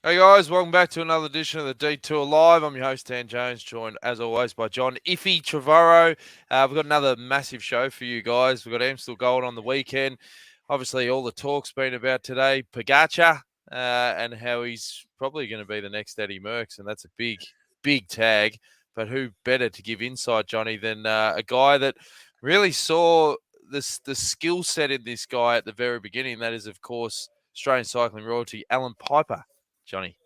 Hey guys, welcome back to another edition of the Detour Live. I'm your host, Dan Jones, joined as always by John Iffy Trevorrow. We've got another massive show for you guys. We've got Amstel Gold on the weekend. Obviously, all the talk's been about today, Pogacar, and how he's probably going to be the next Eddie Merckx, and that's a big, big tag. But who better to give insight, Johnny, than a guy that really saw the skill set in this guy at the very beginning. That is, of course, Australian cycling royalty, Allan Peiper. Johnny.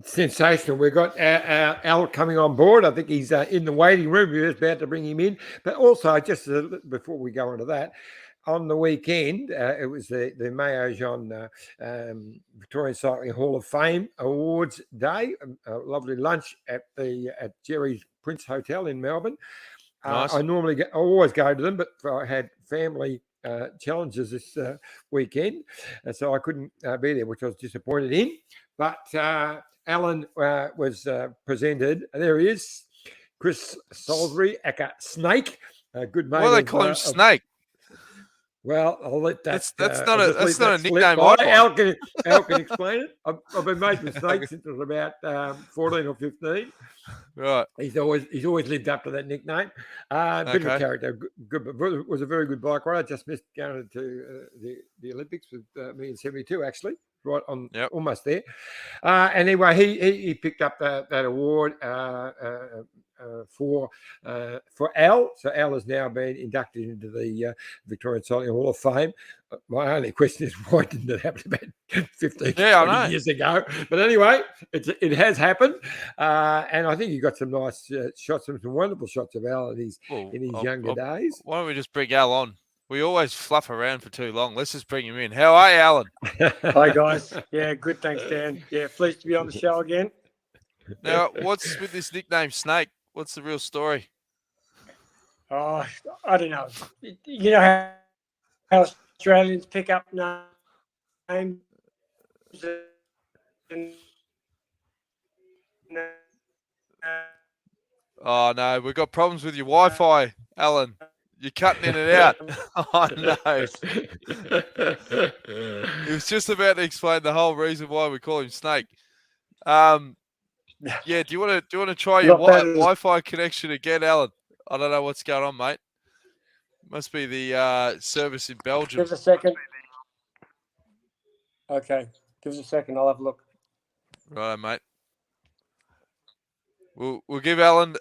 Sensational. We've got Al coming on board. I think he's in the waiting room. We're just about to bring him in. But also, just before we go into that, on the weekend, it was the Mayo Jean Victorian Cycling Hall of Fame Awards Day. A lovely lunch at Jerry's Prince Hotel in Melbourne. Nice. I always go to them, but I had family challenges this weekend, so I couldn't be there, which I was disappointed in. But Allan was presented. There he is, Chris Salisbury, aka Snake, a good mate. Why do they call him Snake? Well, I'll let that. That's not a nickname. Al can explain it. I've been mates with Snake since I was about 14 or 15. Right. He's always lived up to that nickname. Bit of a character. Good, was a very good bike rider. Just missed going to the Olympics with me in '72, actually. Right on, almost there. Anyway, he picked up that award for Al. So Al has now been inducted into the Victorian Cycling Hall of Fame. My only question is, why didn't it happen about 15, 20 years ago? But anyway, it has happened. And I think you got some nice shots, some wonderful shots of Al in his younger days. Why don't we just bring Al on? We always fluff around for too long. Let's just bring him in. How are you, Allan? Hi, guys. Yeah, good. Thanks, Dan. Yeah, pleased to be on the show again. Now, what's with this nickname, Snake? What's the real story? Oh, I don't know. You know how Australians pick up names? Oh, no. We've got problems with your Wi-Fi, Allan. You're cutting in and out. Oh, no. He was just about to explain the whole reason why we call him Snake. Yeah, do you want to try your Wi-Fi connection again, Allan? I don't know what's going on, mate. Must be the service in Belgium. Give us a second. Okay, give us a second. I'll have a look. Right, mate. We'll give Allan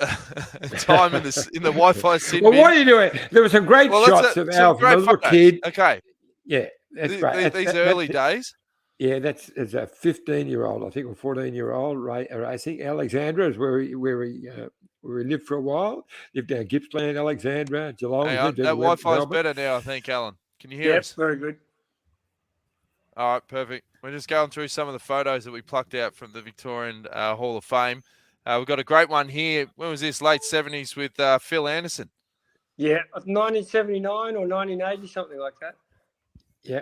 time in the Wi-Fi sit. Well, what are you doing? There were some great shots of Al from a little kid. Okay. Yeah, that's great. These early days. Yeah, it's a 15-year-old, I think, or 14-year-old racing. Alexandra is where he lived for a while. Lived down Gippsland, Alexandra, Geelong. That Wi-Fi is better now, I think, Allan. Can you hear us? Yes, very good. All right, perfect. We're just going through some of the photos that we plucked out from the Victorian Hall of Fame. We've got a great one here. When was this? Late 70s with Phil Anderson. Yeah, 1979 or 1980, something like that. Yeah.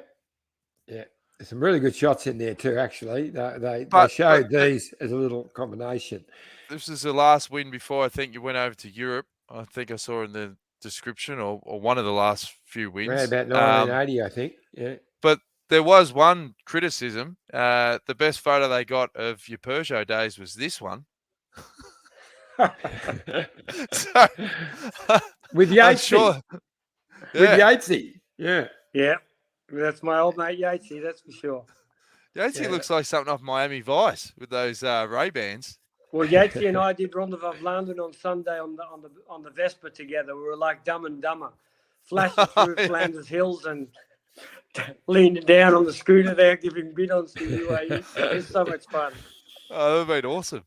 There's some really good shots in there too, actually. They showed these as a little combination. This is the last win before I think you went over to Europe. I think I saw in the description or one of the last few wins. Around about 1980, I think. Yeah. But there was one criticism. The best photo they got of your Peugeot days was this one. So, with Yatesy. Sure. With Yatesy. Yeah. Yeah. That's my old mate Yatesy, that's for sure. Yatesy looks like something off Miami Vice with those Ray-Bans. Well, Yatesy and I did Rendezvous of London on Sunday on the Vespa together. We were like Dumb and Dumber, flashing through Flanders Hills and leaning down on the scooter there, giving bid-ons to UAE. It's so much fun. Oh, that would have been awesome.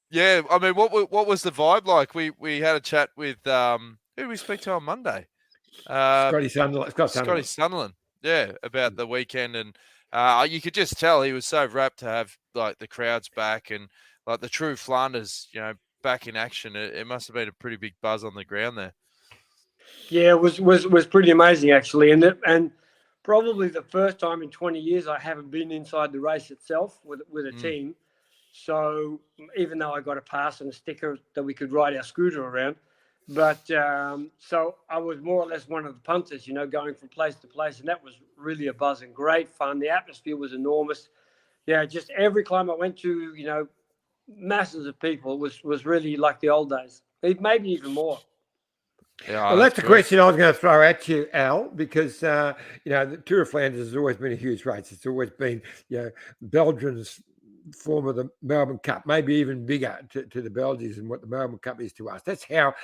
Yeah, I mean, what was the vibe like? We had a chat with who did we speak to on Monday? Scotty Sunderland. Yeah, about the weekend, and you could just tell he was so rapt to have like the crowds back and like the true Flanders, back in action. It must have been a pretty big buzz on the ground there. Yeah, it was pretty amazing actually, and probably the first time in 20 years I haven't been inside the race itself with a team. So even though I got a pass and a sticker that we could ride our scooter around, but so I was more or less one of the punters, going from place to place, and that was really a buzz and great fun. The atmosphere was enormous. Yeah, just every climb I went to, you know, masses of people was really like the old days, maybe even more. Yeah, Well, that's a good. question I was going to throw at you, Al, because you know the Tour of Flanders has always been a huge race. It's always been, you know, Belgium's form of the Melbourne Cup, maybe even bigger to the Belgians than what the Melbourne Cup is to us. That's how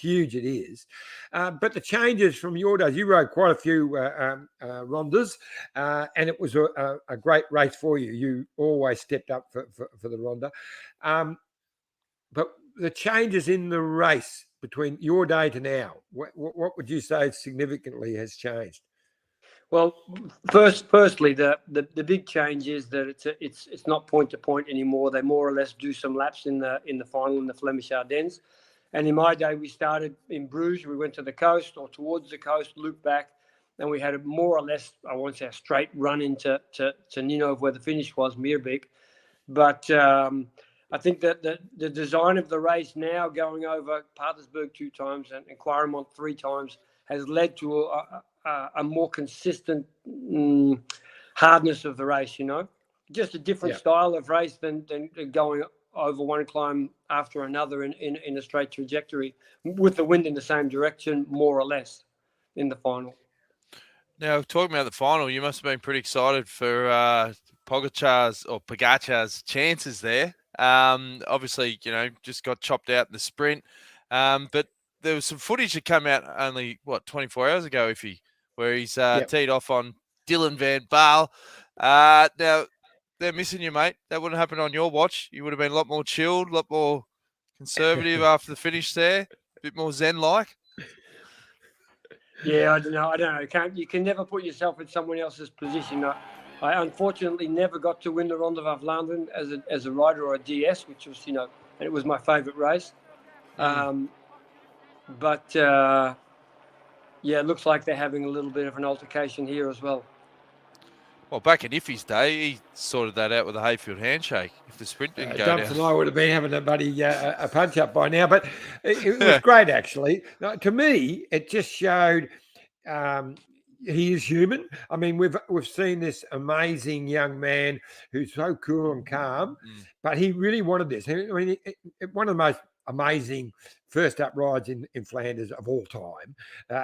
huge it is. But the changes from your days, you rode quite a few rondas, and it was a great race for you. You always stepped up for the ronda. But the changes in the race between your day to now, what would you say significantly has changed? Well, firstly, the big change is that it's not point to point anymore. They more or less do some laps in the final in the Flemish Ardennes. And in my day, we started in Bruges. We went to the coast or towards the coast, looped back, and we had a more or less, I won't say a straight run into to Ninove where the finish was, Meerbeek. But I think that the design of the race now, going over Patersburg 2 times and Quaremont 3 times, has led to a more consistent hardness of the race, you know. Just a different style of race than going over one climb after another in a straight trajectory with the wind in the same direction, more or less, in the final. Now, talking about the final, you must have been pretty excited for Pogacar's chances there. Obviously, you know, just got chopped out in the sprint. But there was some footage that came out only, 24 hours ago, where he's teed off on Dylan van Baarle. Now, they're missing you, mate. That wouldn't happen on your watch. You would have been a lot more chilled, a lot more conservative after the finish there, a bit more zen-like. Yeah, I don't know. You can never put yourself in someone else's position. I unfortunately never got to win the Ronde van Vlaanderen as a rider or a DS, which was, you know, and it was my favourite race. But yeah, it looks like they're having a little bit of an altercation here as well. Well, back in Iffy's day, he sorted that out with a Hayfield handshake if the sprint didn't go Dumps down. and I would have been having a punch up by now, but it was great actually. To me, it just showed he is human. I mean, we've seen this amazing young man who's so cool and calm, but he really wanted this. I mean, one of the most amazing first up rides in Flanders of all time.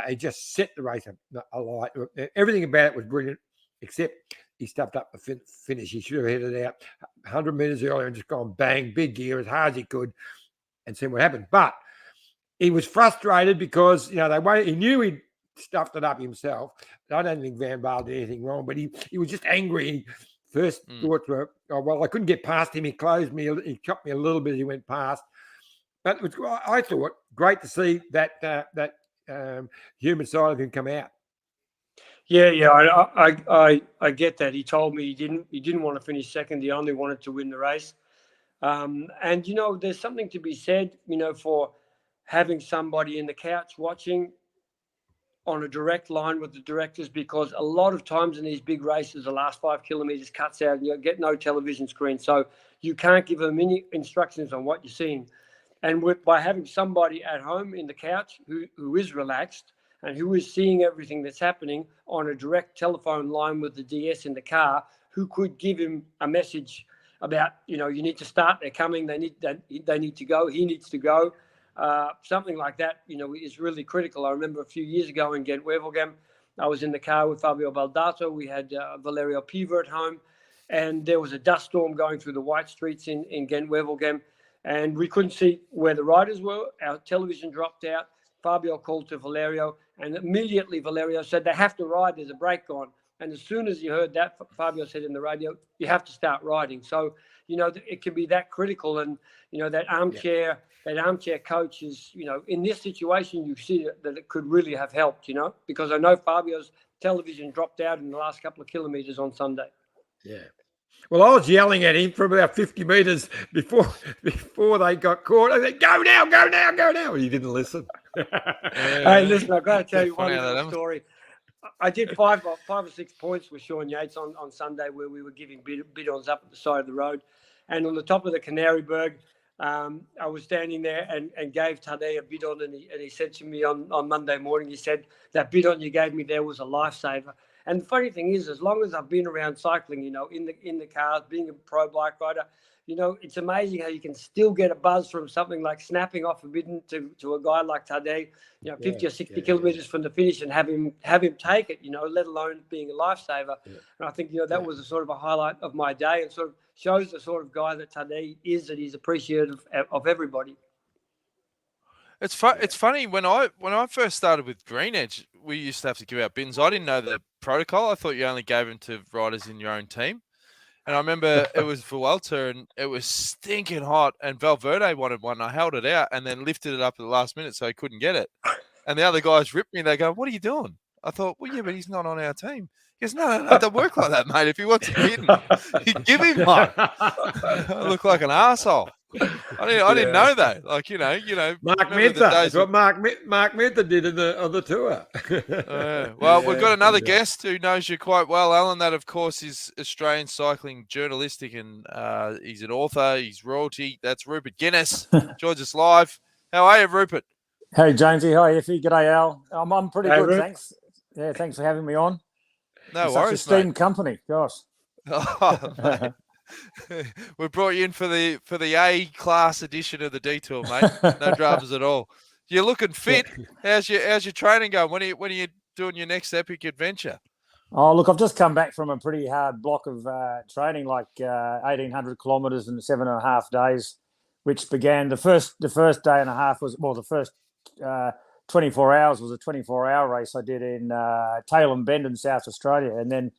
He just set the race alight. Everything about it was brilliant, except he stuffed up the finish. He should have headed out 100 metres earlier and just gone bang, big gear as hard as he could and seen what happened. But he was frustrated because, you know, he knew he'd stuffed it up himself. I don't think Van Baarle did anything wrong, but he was just angry. First thoughts were, oh, well, I couldn't get past him. He closed me. He chopped me a little bit as he went past. But it was, I thought, great to see that human side of him come out. Yeah, I get that. He told me he didn't want to finish second. He only wanted to win the race. And you know, there's something to be said, you know, for having somebody in the couch watching on a direct line with the directors, because a lot of times in these big races, the last 5 kilometers cuts out and you get no television screen, so you can't give them any instructions on what you're seeing. And by having somebody at home in the couch who is relaxed and who is seeing everything that's happening on a direct telephone line with the DS in the car, who could give him a message about, you know, you need to start, they're coming, they need to go, he needs to go. Something like that, you know, is really critical. I remember a few years ago in Ghent-Wevelgem, I was in the car with Fabio Baldato. We had Valerio Peiper at home, and there was a dust storm going through the white streets in Ghent-Wevelgem, and we couldn't see where the riders were. Our television dropped out. Fabio called to Valerio, and immediately Valerio said, they have to ride, there's a break on. And as soon as he heard that, Fabio said in the radio, you have to start riding. So, you know, it can be that critical. And, you know, that armchair coach is, you know, in this situation, you see that it could really have helped, you know, because I know Fabio's television dropped out in the last couple of kilometres on Sunday. Yeah. Well, I was yelling at him from about 50 metres before they got caught. I said, go now, go now, go now. He didn't listen. Hey, listen, I've got to tell you one little story. I did five or 6 points with Sean Yates on Sunday, where we were giving bidons up at the side of the road. And on the top of the Canaryberg, I was standing there and gave Tadej a bidon, and he said to me on Monday morning, he said, that bidon you gave me there was a lifesaver. And the funny thing is, as long as I've been around cycling, in the cars, being a pro bike rider, it's amazing how you can still get a buzz from something like snapping off a bidden to a guy like Tadej, 50 or 60 kilometres from the finish, and have him take it, let alone being a lifesaver. Yeah. And I think, that was a sort of a highlight of my day, and sort of shows the sort of guy that Tadej is, that he's appreciative of everybody. It's funny, when I first started with Green Edge, we used to have to give out bins. I didn't know the protocol. I thought you only gave them to riders in your own team. And I remember it was Vuelta, and it was stinking hot, and Valverde wanted one. I held it out and then lifted it up at the last minute so he couldn't get it. And the other guys ripped me. They go, "What are you doing?" I thought, "Well, yeah, but he's not on our team." He goes, No, it don't work like that, mate. If he wants a bin, you give him one. I look like an arsehole. I didn't know that. Like, Mark Minther. That's what Mark Minther did on the tour. Well, we've got another guest who knows you quite well, Allan. That, of course, is Australian cycling journalistic, and he's an author. He's royalty. That's Rupert Guinness. Joins us live. How are you, Rupert? Hey, Jonesy. Hi, Effie. G'day, Al. I'm pretty good, Rupert. thanks. Yeah, thanks for having me on. No Such worries, esteemed mate. company. Gosh. Oh, mate. We brought you in for the A-class edition of the Detour, mate. No dramas at all. You're looking fit. How's your training going? When are you doing your next epic adventure? Oh, look, I've just come back from a pretty hard block of training, like 1,800 kilometres in 7.5 days, which began the first day and a half was, well, the first 24 hours was a 24-hour race I did in Tailem Bend in South Australia. And then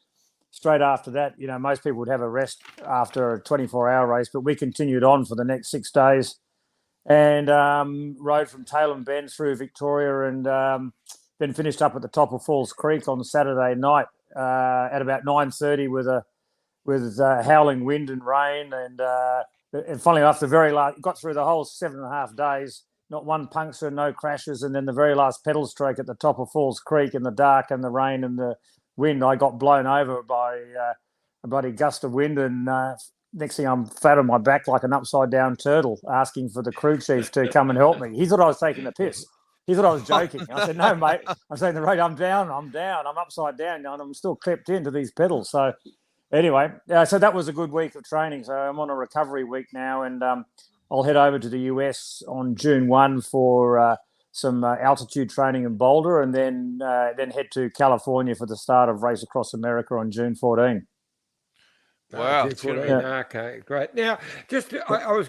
straight after that, most people would have a rest after a 24-hour race, but we continued on for the next 6 days and rode from Tailem Bend through Victoria, and then finished up at the top of Falls Creek on Saturday night at about 9:30 with howling wind and rain. And funnily enough, the very last, got through the whole 7.5 days, not one puncture, no crashes. And then the very last pedal stroke at the top of Falls Creek in the dark and the rain and the wind, I got blown over by a bloody gust of wind. And next thing, I'm flat on my back like an upside down turtle, asking for the crew chief to come and help me. He thought I was taking the piss. He thought I was joking. I said, "No, mate." I'm saying, "The road, I'm down. I'm upside down, and I'm still clipped into these pedals." So anyway, so that was a good week of training. So I'm on a recovery week now, and I'll head over to the US on June 1 for some altitude training in Boulder, and then head to California for the start of Race Across America on June 14. Wow. Okay, great. Now, just I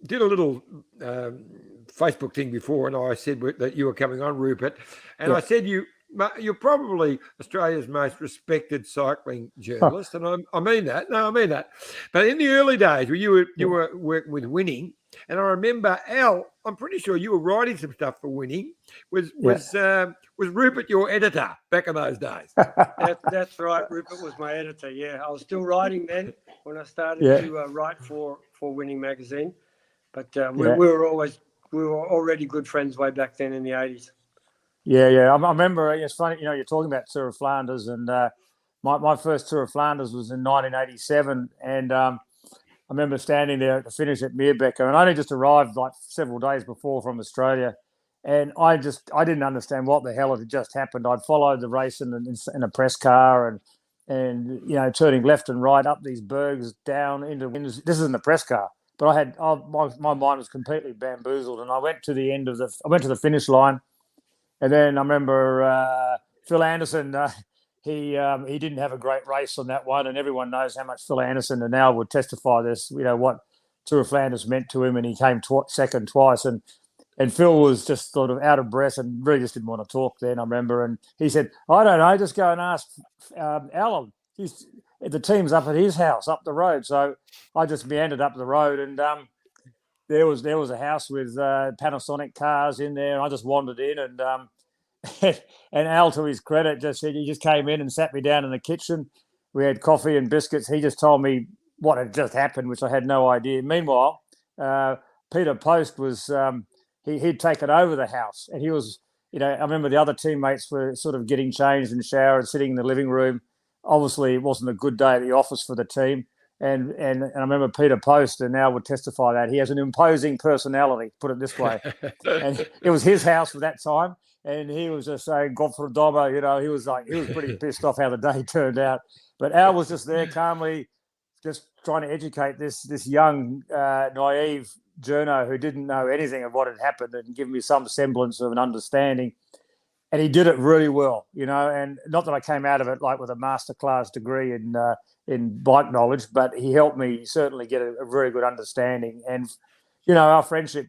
did a little Facebook thing before, and I said that you were coming on, Rupert, and I said you're probably Australia's most respected cycling journalist, and I mean that. No, I mean that. But in the early days, when you were working with Winning, and I remember, Al, I'm pretty sure you were writing some stuff for Winning. Was Rupert your editor back in those days? That's right. Rupert was my editor. Yeah, I was still writing then when I started to write for Winning magazine. But we were already good friends way back then in the 80s. Yeah. I remember. It's funny, you're talking about Tour of Flanders, and my first Tour of Flanders was in 1987, and I remember standing there at the finish at Meerbecker, and I only just arrived like several days before from Australia, and I didn't understand what the hell had just happened. I'd followed the race in a press car, and turning left and right up these bergs down into winds. This is in the press car, but my mind was completely bamboozled, and I went to the finish line, and then I remember Phil Anderson. He didn't have a great race on that one, and everyone knows how much Phil Anderson and Al would testify this. What Tour of Flanders meant to him, and he came second twice, and Phil was just sort of out of breath and really just didn't want to talk then, I remember. And he said, "I don't know, just go and ask Allan. The team's up at his house up the road." So I just meandered up the road, and there was a house with Panasonic cars in there, and I just wandered in, and and Al, to his credit, just said, he just came in and sat me down in the kitchen. We had coffee and biscuits. He just told me what had just happened, which I had no idea. Meanwhile, Peter Post was he'd taken over the house, and he was, I remember the other teammates were sort of getting changed and showered, sitting in the living room. Obviously, it wasn't a good day at the office for the team. And I remember Peter Post, and Al would testify that he has an imposing personality, put it this way. And it was his house for that time. and he was just saying "God for Domo," he was pretty pissed off how the day turned out. But Al was just there calmly, just trying to educate this young, naive journo who didn't know anything of what had happened and give me some semblance of an understanding. And he did it really well, and not that I came out of it like with a masterclass degree in bike knowledge, but he helped me certainly get a very good understanding. And, our friendship,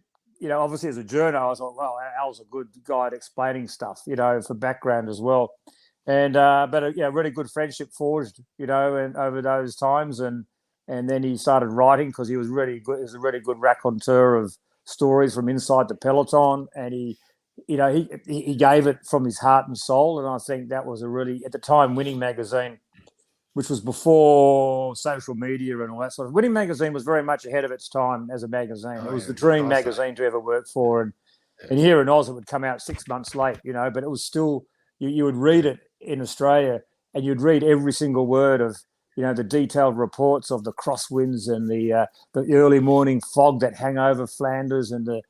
obviously as a journo, I thought, well, Al's a good guy at explaining stuff, for background as well. And but a really good friendship forged, and over those times, and then he started writing because he was really good. He was a really good raconteur of stories from inside the peloton, and he gave it from his heart and soul. And I think that was a really, at the time, Winning Magazine, which was before social media and all that sort of. Winning Magazine was very much ahead of its time as a magazine. It was the dream magazine to ever work for, and here in Oz it would come out 6 months late, but it was still. You would read it in Australia, and you'd read every single word of, the detailed reports of the crosswinds and the early morning fog that hang over Flanders, and the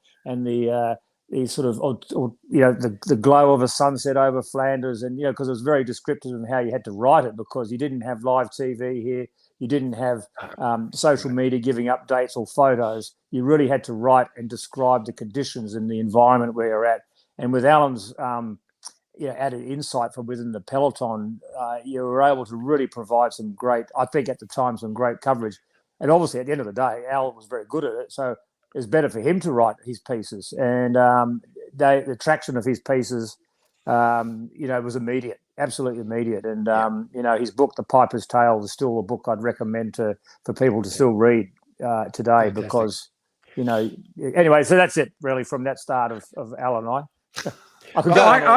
sort of the glow of a sunset over Flanders, and because it was very descriptive of how you had to write it, because you didn't have live TV here, you didn't have social media giving updates or photos. You really had to write and describe the conditions and the environment where you're at. And with Allan's added insight from within the peloton, you were able to really provide some great, I think at the time, some great coverage. And obviously at the end of the day, Al was very good at it. So it was better for him to write his pieces. And the traction of his pieces, was immediate, absolutely immediate. And, his book, The Peiper's Tale, is still a book I'd recommend for people to still read today. Fantastic. Because, anyway, so that's it really from that start of Al and I. I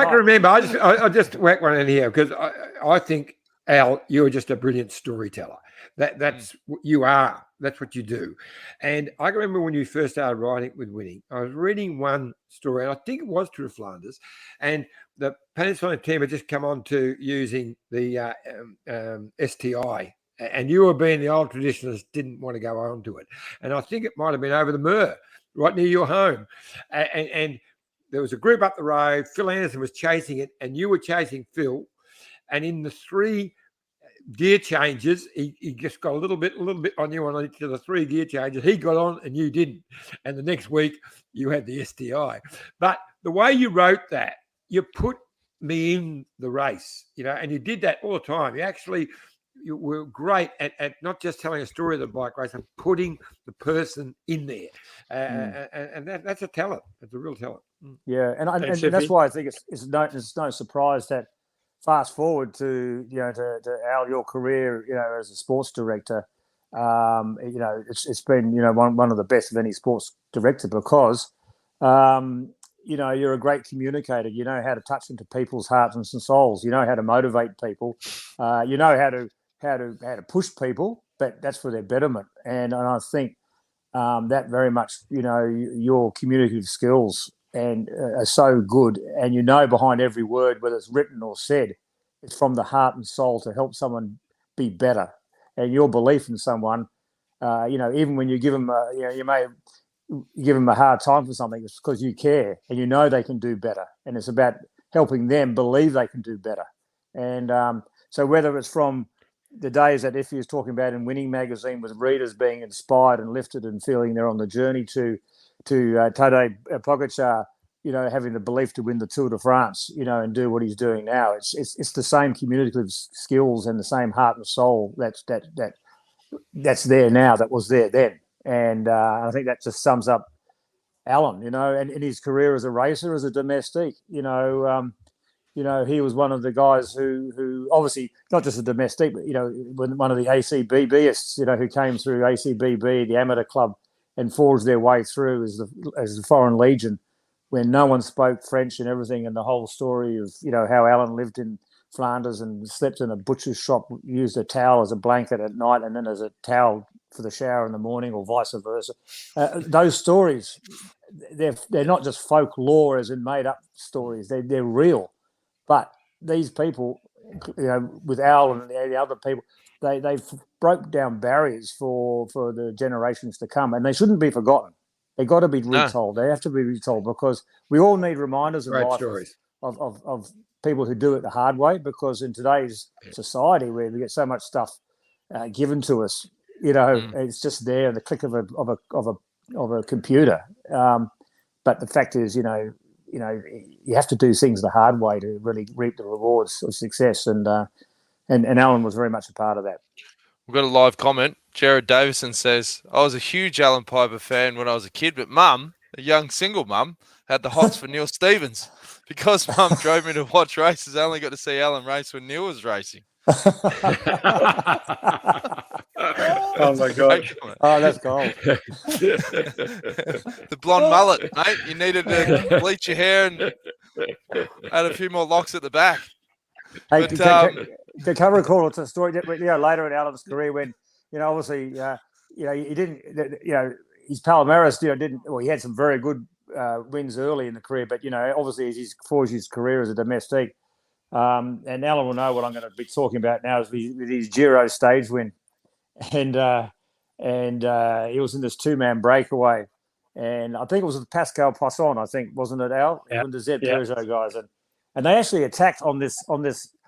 can remember. I just whack one in here because I think, Al, you're just a brilliant storyteller. That's what you are. That's what you do. And I can remember when you first started writing with Winning, I was reading one story, and I think it was Tour of Flanders, and the Panasonic team had just come on to using the STI, and you were being the old traditionalist, didn't want to go on to it. And I think it might have been over the Mur, right near your home. And there was a group up the road. Phil Anderson was chasing it, and you were chasing Phil. And in the 3 gear changes, he just got a little bit on you on each of the 3 gear changes. He got on, and you didn't. And the next week, you had the STI. But the way you wrote that, you put me in the race, and you did that all the time. You were great at not just telling a story of the bike race, and putting the person in there. And that's a talent. It's a real talent. Yeah, and that's why I think it's no surprise that fast forward to to Al, your career as a sports director, it's been one of the best of any sports director because you're a great communicator. You know how to touch into people's hearts and souls. You know how to motivate people. You know how to push people, but that's for their betterment. And I think that very much your communicative skills and are so good, and behind every word, whether it's written or said, it's from the heart and soul to help someone be better. And your belief in someone, even when you give them, you may give them a hard time for something, it's because you care and they can do better. And it's about helping them believe they can do better. And so whether it's from the days that Iffy was talking about in Winning Magazine with readers being inspired and lifted and feeling they're on the journey to Tadej Pogacar, having the belief to win the Tour de France, and do what he's doing now. It's the same communicative skills and the same heart and soul that's there now that was there then. And I think that just sums up Allan, and in his career as a racer, as a domestique, he was one of the guys who obviously not just a domestique, but one of the ACBBists, who came through ACBB, the amateur club, and forged their way through as the Foreign Legion, when no one spoke French and everything, and the whole story of how Allan lived in Flanders and slept in a butcher's shop, used a towel as a blanket at night and then as a towel for the shower in the morning, or vice versa. Those stories, they're not just folklore as in made up stories; they're real. But these people, with Al and the other people, they've broke down barriers for the generations to come, and they shouldn't be forgotten. They've got to be retold. They have to be retold because we all need reminders in life of people who do it the hard way, because in today's society where we get so much stuff given to us, it's just there in the click of a computer. But the fact is, you have to do things the hard way to really reap the rewards of success, and Allan was very much a part of that. We've got a live comment. Jared Davison says, I was a huge Allan Peiper fan when I was a kid, but Mum, a young single mum, had the hots for Neil Stevens. Because Mum drove me to watch races, I only got to see Allan race when Neil was racing. Oh my God. Oh, that's gold. The blonde mullet, mate. You needed to bleach your hair and add a few more locks at the back. Hey, But, can recall it's a story that, later in Allan's career when, obviously, he didn't, his Palomares, didn't, well, he had some very good wins early in the career, but, obviously as he forged his career as a domestique, and Allan will know what I'm going to be talking about now is with his Giro stage win. And he was in this two-man breakaway. And I think it was with Pascal Poisson, wasn't it, Al? Yeah. One of the Z Peugeot guys. And they actually attacked on this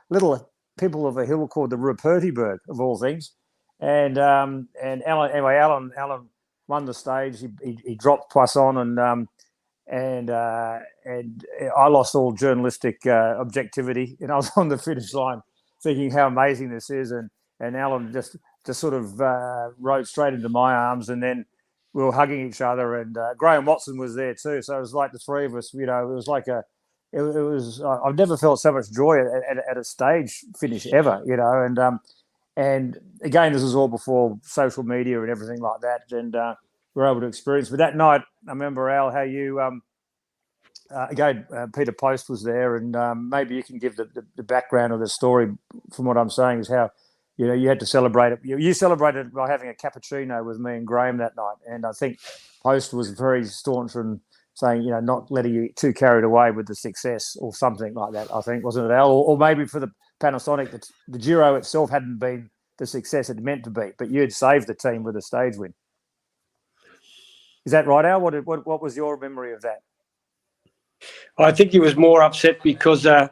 little people of a hill called the Rupertberg, of all things. And Allan won the stage. He dropped Poisson, and I lost all journalistic objectivity. And I was on the finish line thinking how amazing this is. And Allan just sort of rode straight into my arms, and then we were hugging each other. And Graham Watson was there too. So it was like the three of us. It was like it was. I've never felt so much joy at a stage finish ever. And again, this was all before social media and everything like that. And we were able to experience. But that night, I remember, Al, how you. Again, Peter Post was there, and maybe you can give the background of the story. From what I'm saying, is how you had to celebrate it. You celebrated by having a cappuccino with me and Graham that night, and I think Post was very staunch in saying, not letting you too carried away with the success or something like that. I think, wasn't it, Al? Or maybe for the Panasonic, the Giro itself hadn't been the success it meant to be, but you had saved the team with a stage win. Is that right, Al? What was your memory of that? I think he was more upset because I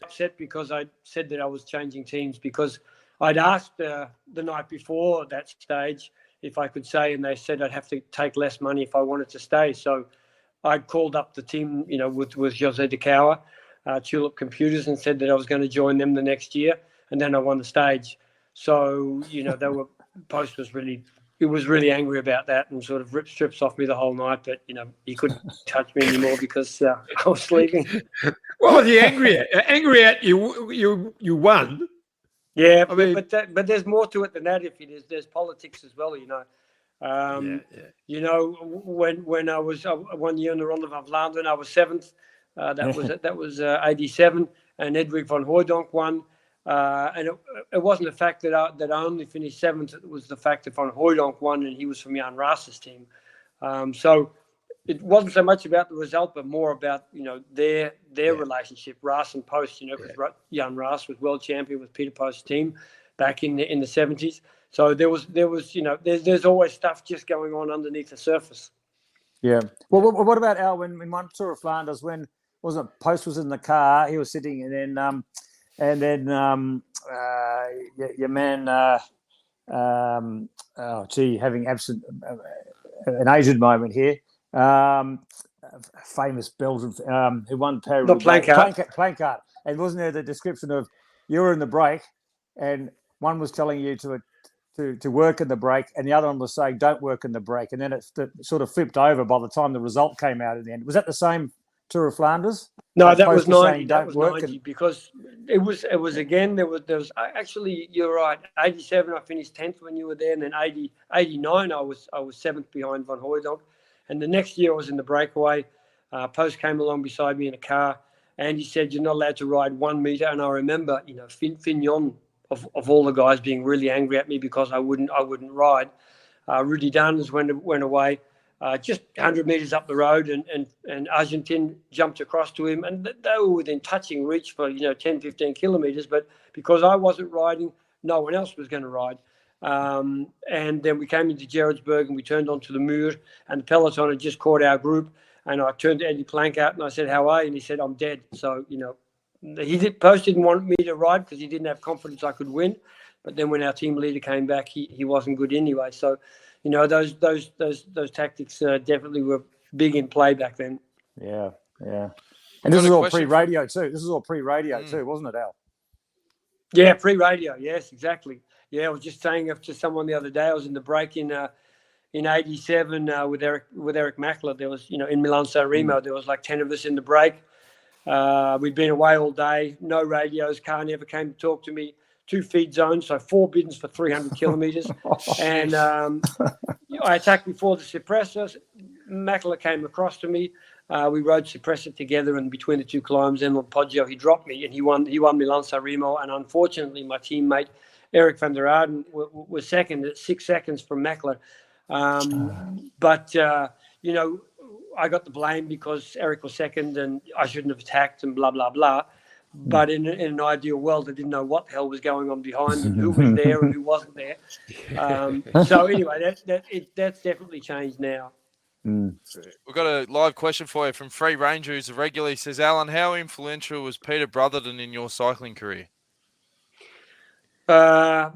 said that I was changing teams, because I'd asked the night before that stage if I could stay, and they said I'd have to take less money if I wanted to stay. So I called up the team, with Jose de Cauer, Tulip Computers, and said that I was going to join them the next year, and then I won the stage. So Post was really angry about that and sort of ripped strips off me the whole night. But he couldn't touch me anymore because I was sleeping. What was he angry at? Angry at you won. Yeah, but there's more to it than that. If there's politics as well, when I was 1 year in the Ronde van Vlaanderen, I was seventh. That was 87, and Edwig van Hooijdonk won. And it wasn't the fact that I only finished seventh. It was the fact that van Hooijdonk won, and he was from Jan Raas's team. So it wasn't so much about the result, but more about their relationship, Raas and Post. Because Jan Raas was world champion with Peter Post's team back in the 70s. So there was there's always stuff just going on underneath the surface. Yeah. Well, what about Al when we won Tour of Flanders? When wasn't it Post was in the car? He was sitting, and then your man. Having an Asian moment here. Famous Belgian who won Paris. The Plancard. And wasn't there the description of you were in the break, and one was telling you to work in the break, and the other one was saying don't work in the break, and then it sort of flipped over by the time the result came out in the end. Was that the same Tour of Flanders? No, that was 90. That was 90 because it was again. There was actually, you're right. 87, I finished 10th when you were there, and then 89, I was 7th behind Van Hooijdonk. And the next year I was in the breakaway. Post came along beside me in a car, and he said, "You're not allowed to ride 1 meter." And I remember, Fignon of all the guys being really angry at me because I wouldn't ride. Rudy Dunners went away. Just 100 metres up the road, and Argentine jumped across to him, and they were within touching reach for 10, 15 kilometres. But because I wasn't riding, no one else was going to ride. And then we came into Gerardsberg and we turned onto the Muur, and the peloton had just caught our group. And I turned to Eddie Plank out and I said, "How are you?" And he said, "I'm dead." So, Post didn't want me to ride because he didn't have confidence I could win. But then when our team leader came back, he wasn't good anyway. So, those tactics definitely were big in play back then. Yeah. And this is all pre-radio too. Wasn't it, Al? Yeah, pre-radio. Yes, exactly. Yeah, I was just saying to someone the other day, I was in the break in '87 with Eric Mackler. There was, in Milan San Remo, there was like 10 of us in the break. We'd been away all day, no radios, car never came to talk to me. 2 feed zones, so 4 biddens for 300 kilometres. And I attacked before the suppressors. Mackler came across to me. We rode suppressor together, and between the 2 climbs and Poggio, he dropped me, and he won Milan San Remo. And unfortunately, my teammate Eric van der Aarden was second at 6 seconds from Mackler. But I got the blame because Eric was second and I shouldn't have attacked and blah, blah, blah. But in an ideal world, I didn't know what the hell was going on behind and who was there and who wasn't there. So anyway, that's definitely changed now. We've got a live question for you from Free Ranger, who's a regular. He says, Allan, how influential was Peter Brotherton in your cycling career? I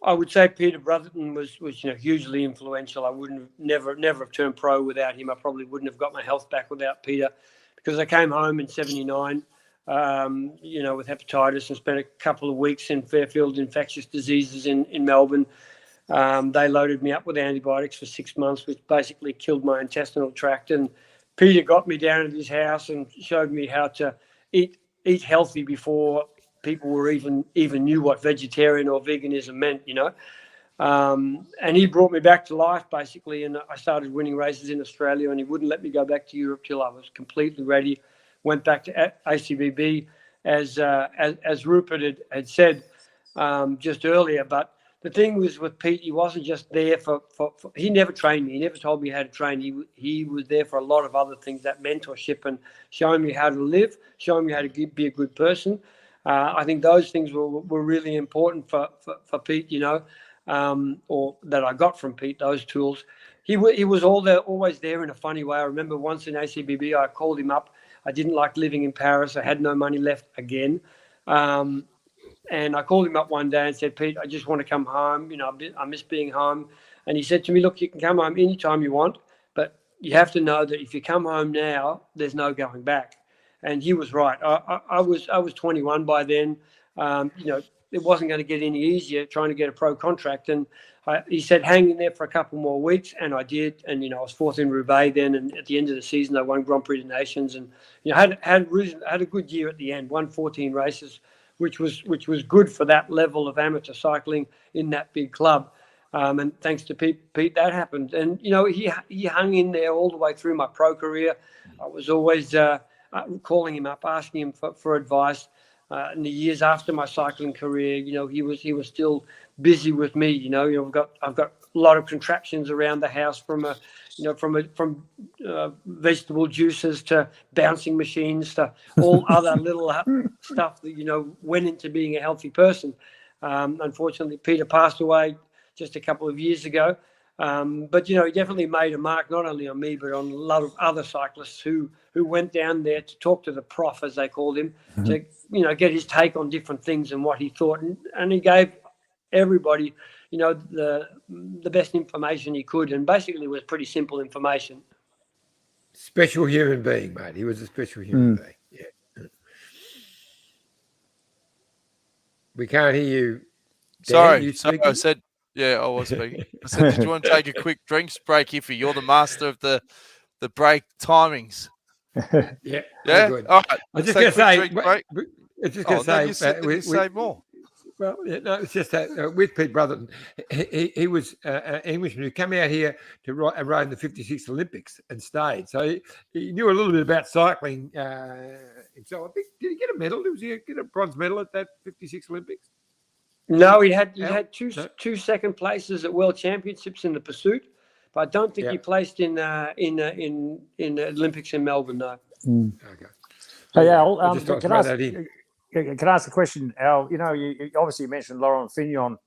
would say Peter Brotherton was hugely influential. I wouldn't never have turned pro without him. I probably wouldn't have got my health back without Peter, because I came home in '79, with hepatitis, and spent a couple of weeks in Fairfield Infectious Diseases in Melbourne. They loaded me up with antibiotics for 6 months, which basically killed my intestinal tract. And Peter got me down at his house and showed me how to eat healthy before people were even knew what vegetarian or veganism meant, and he brought me back to life basically. And I started winning races in Australia, and he wouldn't let me go back to Europe till I was completely ready. Went back to ACBB as Rupert had said just earlier. But the thing was with Pete, he wasn't just there for he never trained me. He never told me how to train. He was there for a lot of other things, that mentorship and showing me how to live, showing me how to be a good person. I think those things were really important for Pete, or that I got from Pete, those tools. He was always there in a funny way. I remember once in ACBB, I called him up. I didn't like living in Paris. I had no money left again. And I called him up one day and said, Pete, I just want to come home. I miss being home. And he said to me, look, you can come home anytime you want, but you have to know that if you come home now, there's no going back. And he was right. I was 21 by then. It wasn't going to get any easier trying to get a pro contract. And he said, hang in there for a couple more weeks. And I did. And, I was 4th in Roubaix then. And at the end of the season, I won Grand Prix des Nations. And, had a good year at the end, won 14 races, which was good for that level of amateur cycling in that big club. And thanks to Pete, that happened. And, he hung in there all the way through my pro career. I was always calling him up, asking him for advice. In the years after my cycling career, he was still busy with me. I've got a lot of contraptions around the house from vegetable juices to bouncing machines to all other little stuff that went into being a healthy person. Unfortunately, Peter passed away just a couple of years ago. But he definitely made a mark not only on me but on a lot of other cyclists who went down there to talk to the prof, as they called him, to get his take on different things and what he thought, and he gave everybody the best information he could, and basically it was pretty simple information. Special human being, mate. He was a special human being. Yeah. We can't hear you. Dan, Sorry, I said. Yeah, I was speaking. I said, did you want to take a quick drinks break, Iffy? You're the master of the break timings. Yeah. Good. All right. I was just going to say, we say more. Well, no, it's just that with Pete Brotherton, he was an Englishman who came out here to ride in the 56 Olympics and stayed. So he knew a little bit about cycling. So I think, did he get a medal? Did he get a bronze medal at that 56 Olympics? No, he had two second places at World Championships in the pursuit, but I don't think he placed in Olympics in Melbourne. No. Okay. Hey, Al, can I ask a question, Al? You obviously mentioned Laurent Fignon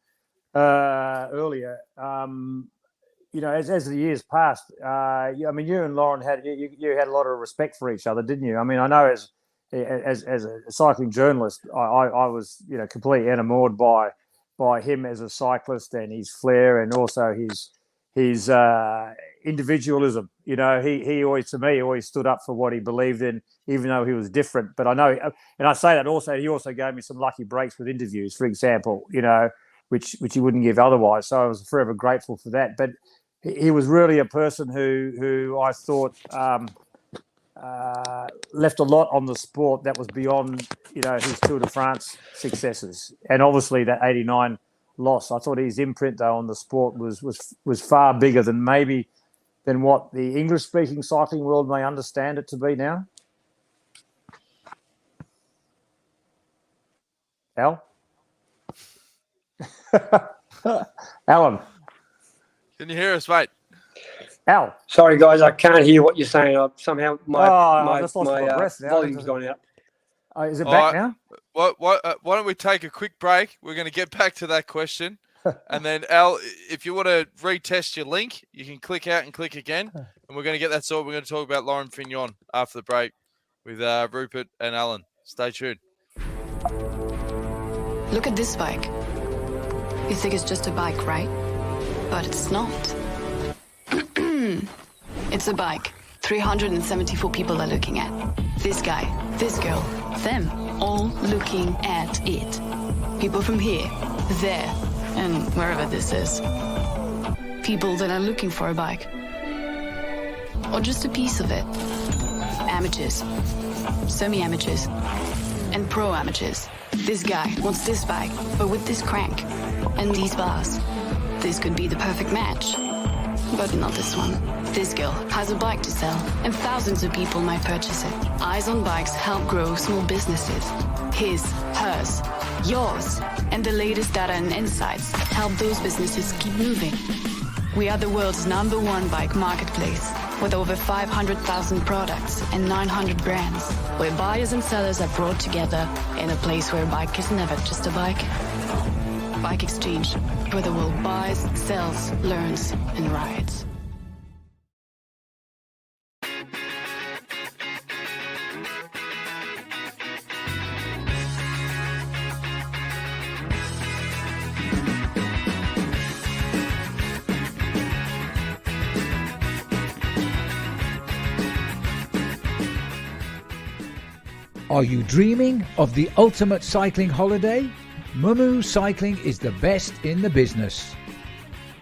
earlier. as the years passed, I mean, you and Lauren had a lot of respect for each other, didn't you? I mean, I know as a cycling journalist, I was completely enamored by him as a cyclist and his flair and also his individualism. He always stood up for what he believed in, even though he was different. But I know, and I say that also, he also gave me some lucky breaks with interviews, for example, which he wouldn't give otherwise. So I was forever grateful for that. But he was really a person who I thought left a lot on the sport that was beyond, his Tour de France successes. And obviously that 89 loss, I thought his imprint, though, on the sport was far bigger than what the English-speaking cycling world may understand it to be now. Al? Allan? Can you hear us, mate? Al? Sorry, guys, I can't hear what you're saying. Somehow I just lost my breath now. Volume's gone out. Is it back now? Why don't we take a quick break? We're going to get back to that question. And then, Al, if you want to retest your link, you can click out and click again. And we're going to get that sorted. We're going to talk about Laurent Fignon after the break with Rupert and Allan. Stay tuned. Look at this bike. You think it's just a bike, right? But it's not. It's a bike 374 people are looking at. This guy, this girl, them, all looking at it. People from here, there, and wherever this is. People that are looking for a bike. Or just a piece of it. Amateurs, semi-amateurs, and pro-amateurs. This guy wants this bike, but with this crank and these bars. This could be the perfect match. But not this one. This girl has a bike to sell, and thousands of people might purchase it. Eyes on Bikes help grow small businesses. His, hers, yours, and the latest data and insights help those businesses keep moving. We are the world's #1 bike marketplace, with over 500,000 products and 900 brands, where buyers and sellers are brought together in a place where a bike is never just a bike. Bike Exchange, where the world buys, sells, learns, and rides. Are you dreaming of the ultimate cycling holiday? Mumu Cycling is the best in the business.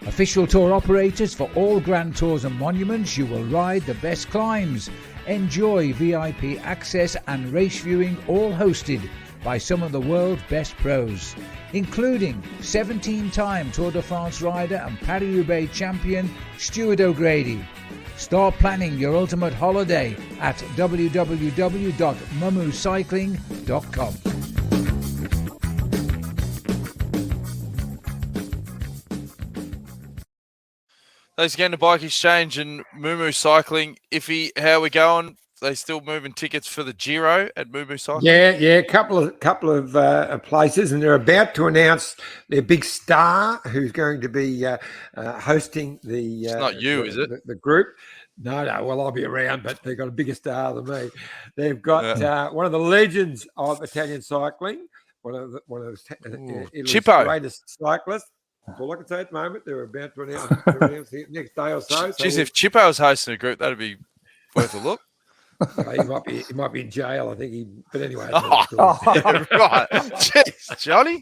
Official tour operators for all Grand Tours and monuments, you will ride the best climbs, enjoy VIP access and race viewing, all hosted by some of the world's best pros, including 17-time Tour de France rider and Paris-Roubaix champion Stuart O'Grady. Start planning your ultimate holiday at www.mumucycling.com. Thanks again to Bike Exchange and Mumu Cycling. Iffy, how are we going? They still moving tickets for the Giro at Mumu Cycling? Yeah, a couple of places, and they're about to announce their big star who's going to be hosting the. It's not you, is it? The group. No. Well, I'll be around, but they've got a bigger star than me. They've got one of the legends of Italian cycling, one of Italy's Chippo. greatest cyclists. That's all I can say at the moment. They're about to announce it next day or so. Jeez, if Chippo was hosting a group, that'd be worth a look. He might be in jail. I think but anyway. Right. Jeez, Johnny.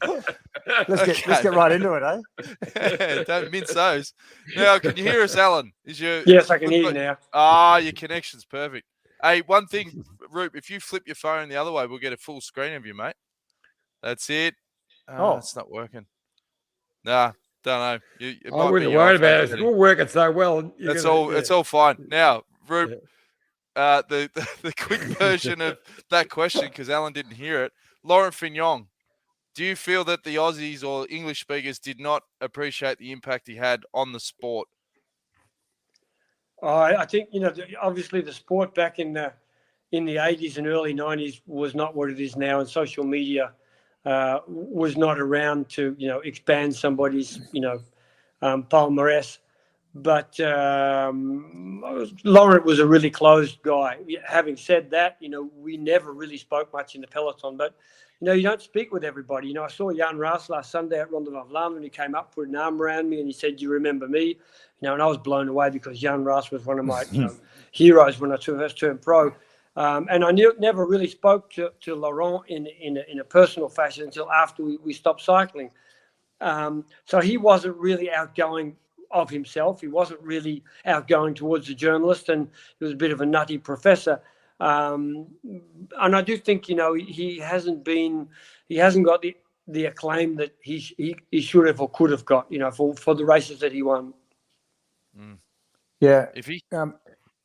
Let's get right into it, eh? Don't mince those. Now, can you hear us, Allan? Yes, I can hear you now. Your connection's perfect. Hey, one thing, Roop, if you flip your phone the other way, we'll get a full screen of you, mate. That's it. It's not working. Nah, don't know. I wouldn't worry about it. It's all working so well. It's all fine. Now, Roop, the quick version of that question, because Allan didn't hear it. Laurent Fignon, do you feel that the Aussies or English speakers did not appreciate the impact he had on the sport? I think, obviously the sport back in the 80s and early 90s was not what it is now, and social media was not around to, expand somebody's, palmarès. But Laurent was a really closed guy. Having said that, we never really spoke much in the peloton. But, you don't speak with everybody. I saw Jan Raas last Sunday at Ronde van Vlaanderen. He came up, put an arm around me, and he said, "Do you remember me?" And I was blown away because Jan Raas was one of my heroes when I first turned pro. And I never really spoke to Laurent in a personal fashion until after we stopped cycling. So he wasn't really outgoing of himself. He wasn't really outgoing towards the journalist, and he was a bit of a nutty professor. And I do think, he hasn't got the acclaim that he should have or could have got, for the races that he won. Yeah. If he,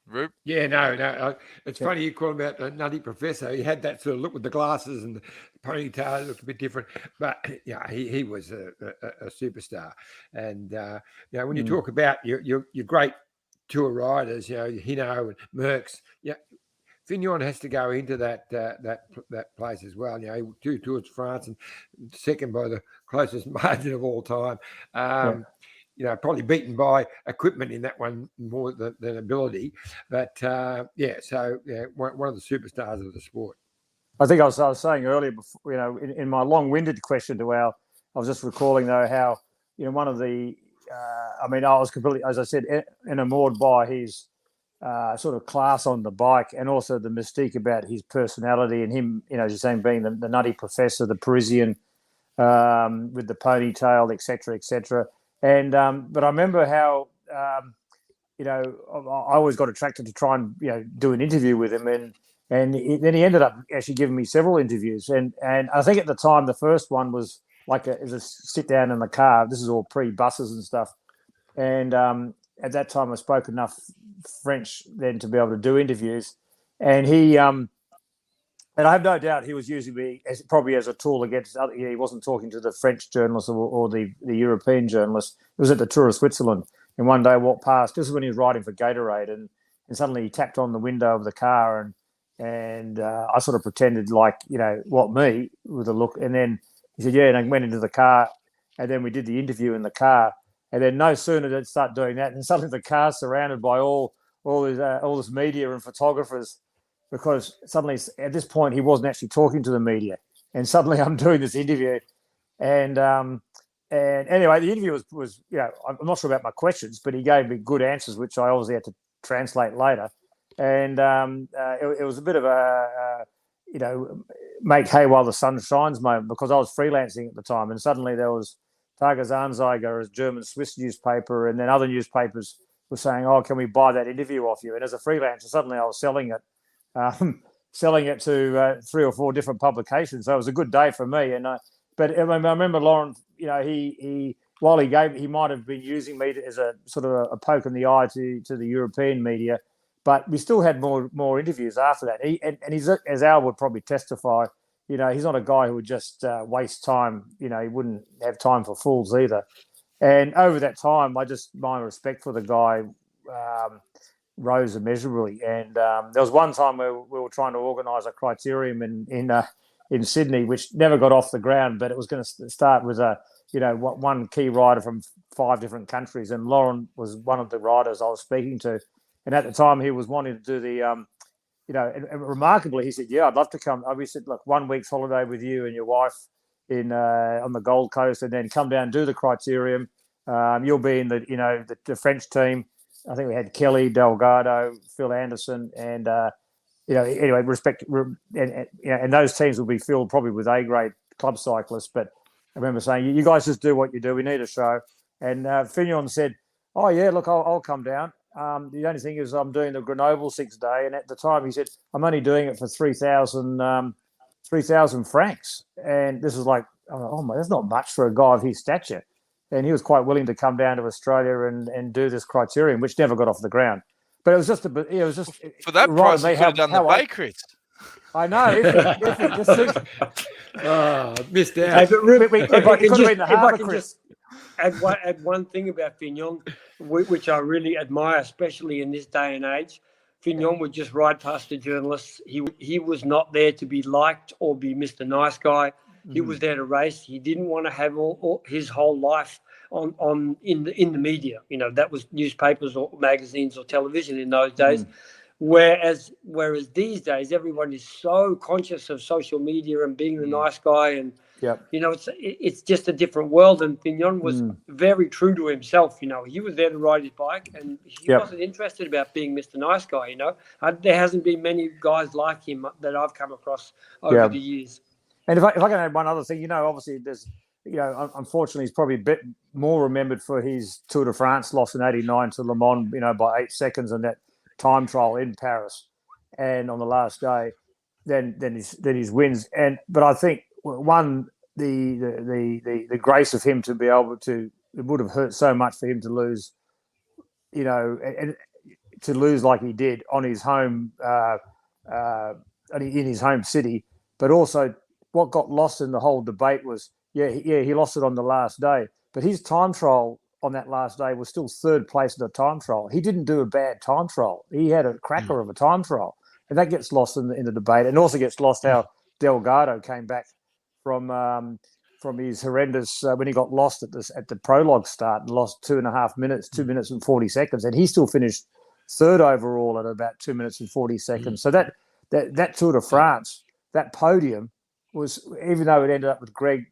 Rup? Yeah, no. It's funny you call him out the nutty professor. He had that sort of look with the glasses and the ponytail. It looked a bit different, but he was a superstar. And when you talk about your great tour riders, Hinault and Merckx, Fignon has to go into that place as well. 2 Tours de France and second by the closest margin of all time. Probably beaten by equipment in that one more than ability. But, one of the superstars of the sport. I think I was saying earlier, before, in my long-winded question to I was just recalling, though, how, one of the, I was completely, as I said, enamored by his sort of class on the bike and also the mystique about his personality and him, as you're saying, being the nutty professor, the Parisian with the ponytail, et cetera, et cetera. And but I remember how I always got attracted to try and do an interview with him, and then he ended up actually giving me several interviews, and I think at the time the first one was like a sit down in the car. This is all pre-buses and stuff, and at that time I spoke enough French then to be able to do interviews, and he and I have no doubt he was using me probably as a tool against other. He wasn't talking to the French journalists or the European journalists. It was at the Tour of Switzerland. And one day I walked past, this is when he was riding for Gatorade, and suddenly he tapped on the window of the car, and I sort of pretended like, what, me, with a look. And then he said, yeah, and I went into the car, and then we did the interview in the car. And then no sooner did I start doing that, and suddenly the car's surrounded by all this media and photographers, because suddenly at this point he wasn't actually talking to the media, and suddenly I'm doing this interview, and anyway, the interview was I'm not sure about my questions, but he gave me good answers, which I obviously had to translate later, and it was a bit of a make hay while the sun shines moment, because I was freelancing at the time, and suddenly there was Tagesanzeiger, a German Swiss newspaper, and then other newspapers were saying, "Oh, can we buy that interview off you?" And as a freelancer, suddenly I was selling it to 3 or 4 different publications. So it was a good day for me. And but I remember Laurent, he while he might have been using me as a sort of a poke in the eye to the European media, but we still had more interviews after that. And he's, as Al would probably testify, he's not a guy who would just waste time. He wouldn't have time for fools either. And over that time, my respect for the guy rose immeasurably. And there was one time where we were trying to organise a criterium in Sydney, which never got off the ground, but it was going to start with one key rider from 5 different countries, and Laurent was one of the riders I was speaking to. And at the time, he was wanting to do the, and remarkably, he said, "Yeah, I'd love to come." We said, "Look, 1 week's holiday with you and your wife on the Gold Coast, and then come down and do the criterium. You'll be in the French team." I think we had Kelly, Delgado, Phil Anderson, and anyway, and those teams will be filled probably with A-grade club cyclists. But I remember saying, "You guys just do what you do. We need a show." And Fignon said, "Oh yeah, look, I'll come down. The only thing is I'm doing the Grenoble 6 day," and at the time he said, "I'm only doing it for 3,000 francs." And this was like, oh my, that's not much for a guy of his stature. And he was quite willing to come down to Australia and do this criterium, which never got off the ground. But it was just for that price. He could have done the Bakeries. I know. Missed out. Hey, but if I can just add one thing about Fignon, which I really admire, especially in this day and age. Fignon would just ride past the journalists. He was not there to be liked or be Mr. Nice Guy. He was there to race. He didn't want to have all his whole life on in the media. You know, that was newspapers or magazines or television in those days. Whereas these days, everyone is so conscious of social media and being the nice guy, and you know, it's just a different world. And Fignon was very true to himself. You know, he was there to ride his bike, and he wasn't interested about being Mr. Nice Guy. You know, there hasn't been many guys like him that I've come across over the years. And if I can add one other thing, you know, obviously there's, you know, unfortunately he's probably a bit more remembered for his Tour de France loss in '89 to Le Mans, you know, by 8 seconds in that time trial in Paris, and on the last day, than his wins. But I think the grace of him to be able to, it would have hurt so much for him to lose, you know, and to lose like he did on his home in his home city. But also, what got lost in the whole debate was, he lost it on the last day, but his time trial on that last day was still third place in the time trial. He didn't do a bad time trial. He had a cracker of a time trial, and that gets lost in the debate, and also gets lost how Delgado came back from his horrendous when he got lost at the prologue start and lost 2.5 minutes, 2 minutes and 40 seconds, and he still finished third overall at about 2 minutes and 40 seconds. So that Tour de France, that podium was, even though it ended up with Greg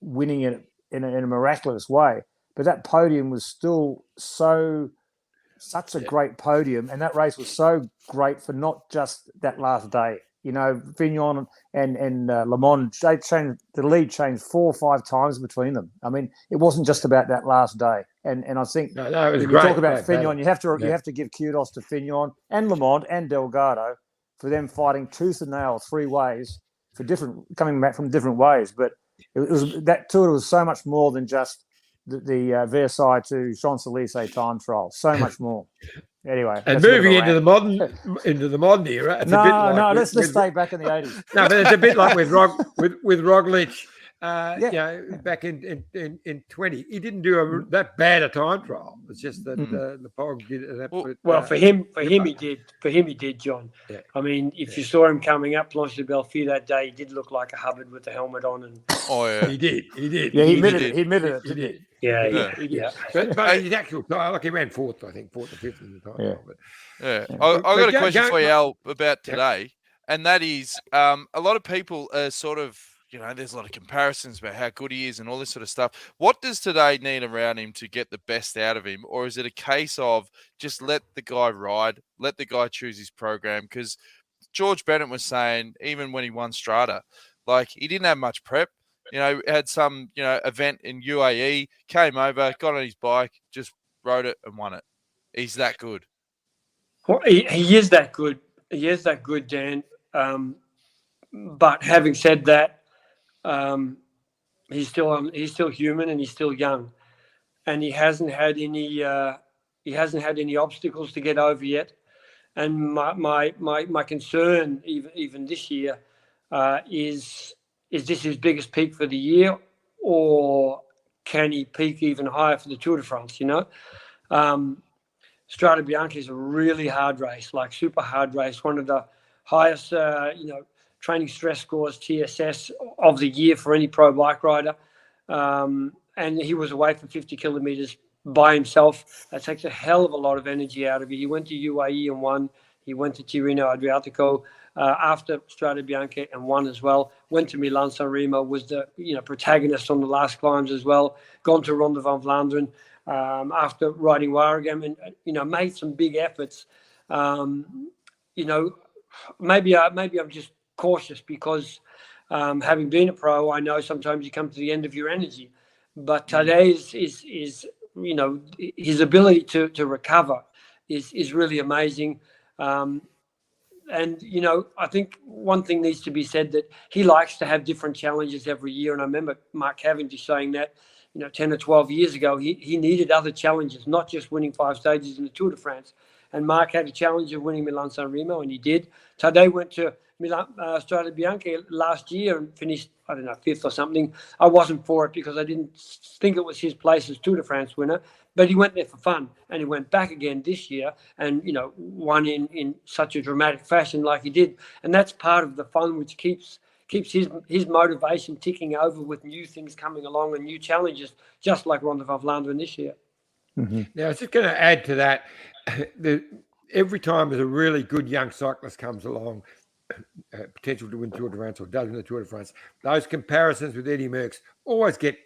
winning it in a miraculous way, but that podium was still such a great podium, and that race was so great for not just that last day. You know, Fignon and Le Mans, the lead changed 4 or 5 times between them. I mean, it wasn't just about that last day. And I think it was if great. you talk about Fignon, you have to give kudos to Fignon and Le Mans and Delgado for them fighting tooth and nail 3 ways for coming back from different ways. But it was that tour was so much more than just the Versailles to Champs-Élysées time trial. So much more. Anyway, and moving into the modern era, it's a bit like let's stay back in the 80s. No, but it's a bit like with Roglic. You know, back in 20, he didn't do that bad a time trial. It's just that the Pog did an absolute. Well, for him he did. For him he did, John. Yeah. I mean, if you saw him coming up Planche de Bellevue that day, he did look like a Hubbard with the helmet on. And he did. Yeah, he admitted it. He admitted it. He did. Yeah. But his actual time, like he ran fourth, I think, 4th or 5th in the time trial. But I got a question for you, Al, about today, and that is, a lot of people are sort of, you know, there's a lot of comparisons about how good he is and all this sort of stuff. What does today need around him to get the best out of him? Or is it a case of just let the guy ride, let the guy choose his program? Because George Bennett was saying, even when he won Strata, like, he didn't have much prep. You know, had some, you know, event in UAE, came over, got on his bike, just rode it and won it. He's that good. Well, he is that good. He is that good, Dan. But having said that, he's still human and he's still young, and he hasn't had any obstacles to get over yet. And my concern even this year is this his biggest peak for the year, or can he peak even higher for the Tour de France? You know, Strade Bianche is a really hard race, like super hard race, one of the highest training stress scores, TSS, of the year for any pro bike rider. And he was away for 50 kilometers by himself. That takes a hell of a lot of energy out of you. He went to UAE and won. He went to Tirreno Adriatico after Strade Bianche and won as well. Went to Milan-San Remo, was the protagonist on the last climbs as well. Gone to Ronde van Vlaanderen after riding Waregem, and made some big efforts. Maybe I'm just cautious because having been a pro, I know sometimes you come to the end of your energy. But today is his ability to recover is really amazing. And I think one thing needs to be said, that he likes to have different challenges every year. And I remember Mark Cavendish saying that, 10 or 12 years ago, he needed other challenges, not just winning 5 stages in the Tour de France. And Mark had a challenge of winning Milan-San Remo, and he did. Tadej went to Strade Bianche last year and finished, 5th or something. I wasn't for it because I didn't think it was his place as Tour de France winner. But he went there for fun, and he went back again this year and, won in such a dramatic fashion like he did. And that's part of the fun which keeps keeps his motivation ticking over with new things coming along and new challenges, just like Ronde van Vlaanderen this year. Mm-hmm. Now, I was just going to add to that. Every time there's a really good young cyclist comes along, potential to win Tour de France or does win the Tour de France, those comparisons with Eddie Merckx always get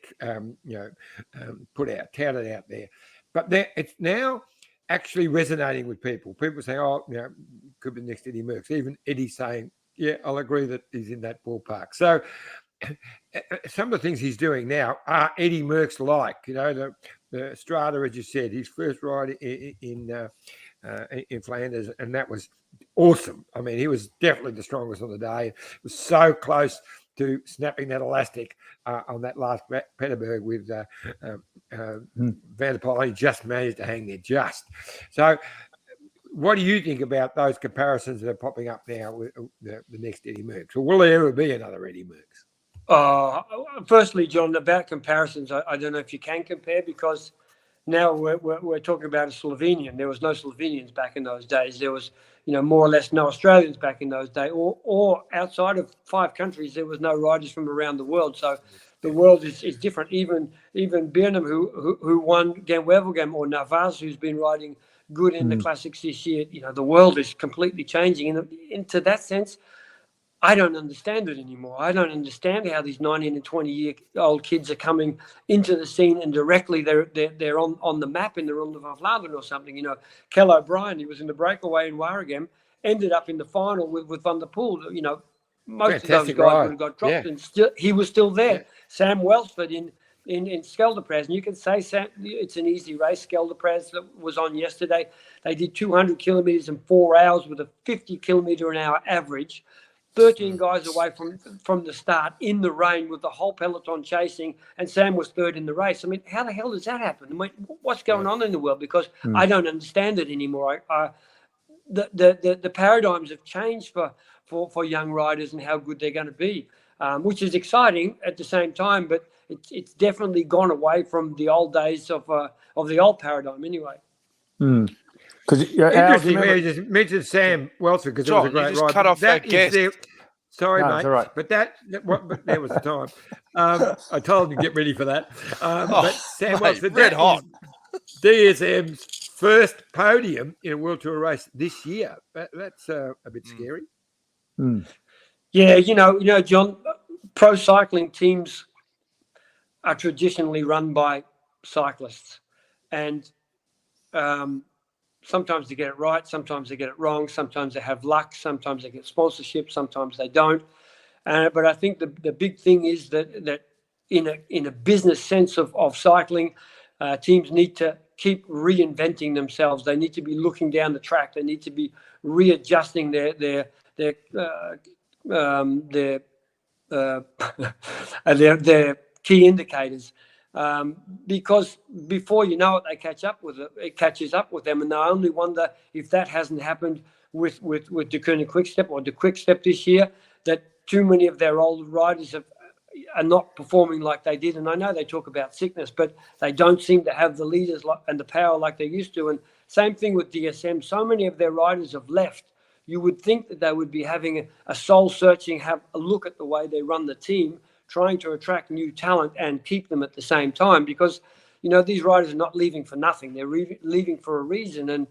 touted out there. But it's now actually resonating with people. People saying, "Oh, could be next Eddie Merckx." Even Eddie saying, "Yeah, I'll agree that he's in that ballpark." So some of the things he's doing now are Eddie Merckx like. The Strada, as you said, his first ride in Flanders, and that was awesome. I mean, he was definitely the strongest on the day. It was so close to snapping that elastic on that last Petterberg with Van der Poel. He just managed to hang there just. So what do you think about those comparisons that are popping up now with the next Eddie Merckx? Or will there ever be another Eddie Merckx? Firstly, John, about comparisons, I don't know if you can compare, because now we're talking about a Slovenian. There was no Slovenians back in those days. There was, more or less no Australians back in those days, or outside of 5 countries, there was no riders from around the world. So the world is different. Even Burnham, who won Gent-Wevelgem, or Navas, who's been riding good in the classics this year. The world is completely changing. And into that sense, I don't understand it anymore. I don't understand how these 19 and 20-year-old kids are coming into the scene and directly they're on the map in the Ronde van Vlaanderen or something. Kel O'Brien, he was in the breakaway in Waregem, ended up in the final with Van der Poel. Most Fantastic of those guys ride. would have got dropped, and still he was still there. Yeah. Sam Welsford in Scheldeprijs, and you can say it's an easy race. Scheldeprijs that was on yesterday. They did 200 kilometers in 4 hours with a 50 kilometer an hour average. 13 guys away from the start in the rain with the whole peloton chasing, and Sam was third in the race. I mean, how the hell does that happen? I mean, what's going on in the world? Because I don't understand it anymore. The paradigms have changed for young riders and how good they're going to be, which is exciting at the same time, but it's definitely gone away from the old days of the old paradigm anyway. Interesting. You just mentioned Sam Welsford because it was a great ride. Cut off that guest. Sorry, No, mate. right. But there was the time. I told him to get ready for that. But Sam Welsford, red hot. DSM's first podium in a World Tour race this year. That's a bit scary. Yeah, John, pro cycling teams are traditionally run by cyclists, and sometimes they get it right, sometimes they get it wrong, sometimes they have luck, sometimes they get sponsorship, sometimes they don't. But I think the big thing is that in a business sense of cycling, teams need to keep reinventing themselves. They need to be looking down the track. They need to be readjusting their key indicators. Because before you know it, they catch up with it. It catches up with them, and I only wonder if that hasn't happened with the Koenig Quickstep or the Quickstep this year. That too many of their old riders are not performing like they did. And I know they talk about sickness, but they don't seem to have the leaders and the power like they used to. And same thing with DSM. So many of their riders have left. You would think that they would be having a soul searching, have a look at the way they run the team, trying to attract new talent and keep them at the same time, because these riders are not leaving for nothing. They're leaving for a reason. And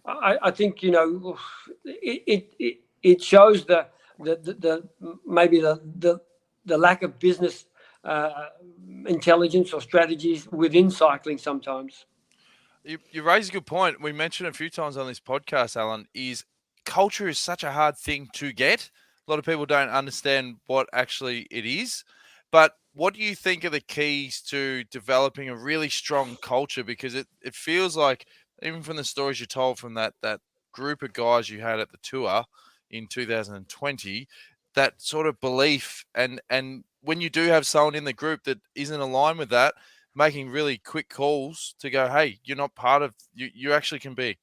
I think it shows maybe the lack of business intelligence or strategies within cycling sometimes. You raise a good point. We mentioned a few times on this podcast, Allan, is culture is such a hard thing to get. A lot of people don't understand what actually it is. But what do you think are the keys to developing a really strong culture? Because it feels like, even from the stories you told from that group of guys you had at the tour in 2020, that sort of belief, and when you do have someone in the group that isn't aligned with that, making really quick calls to go, hey, you're not part of, you actually can be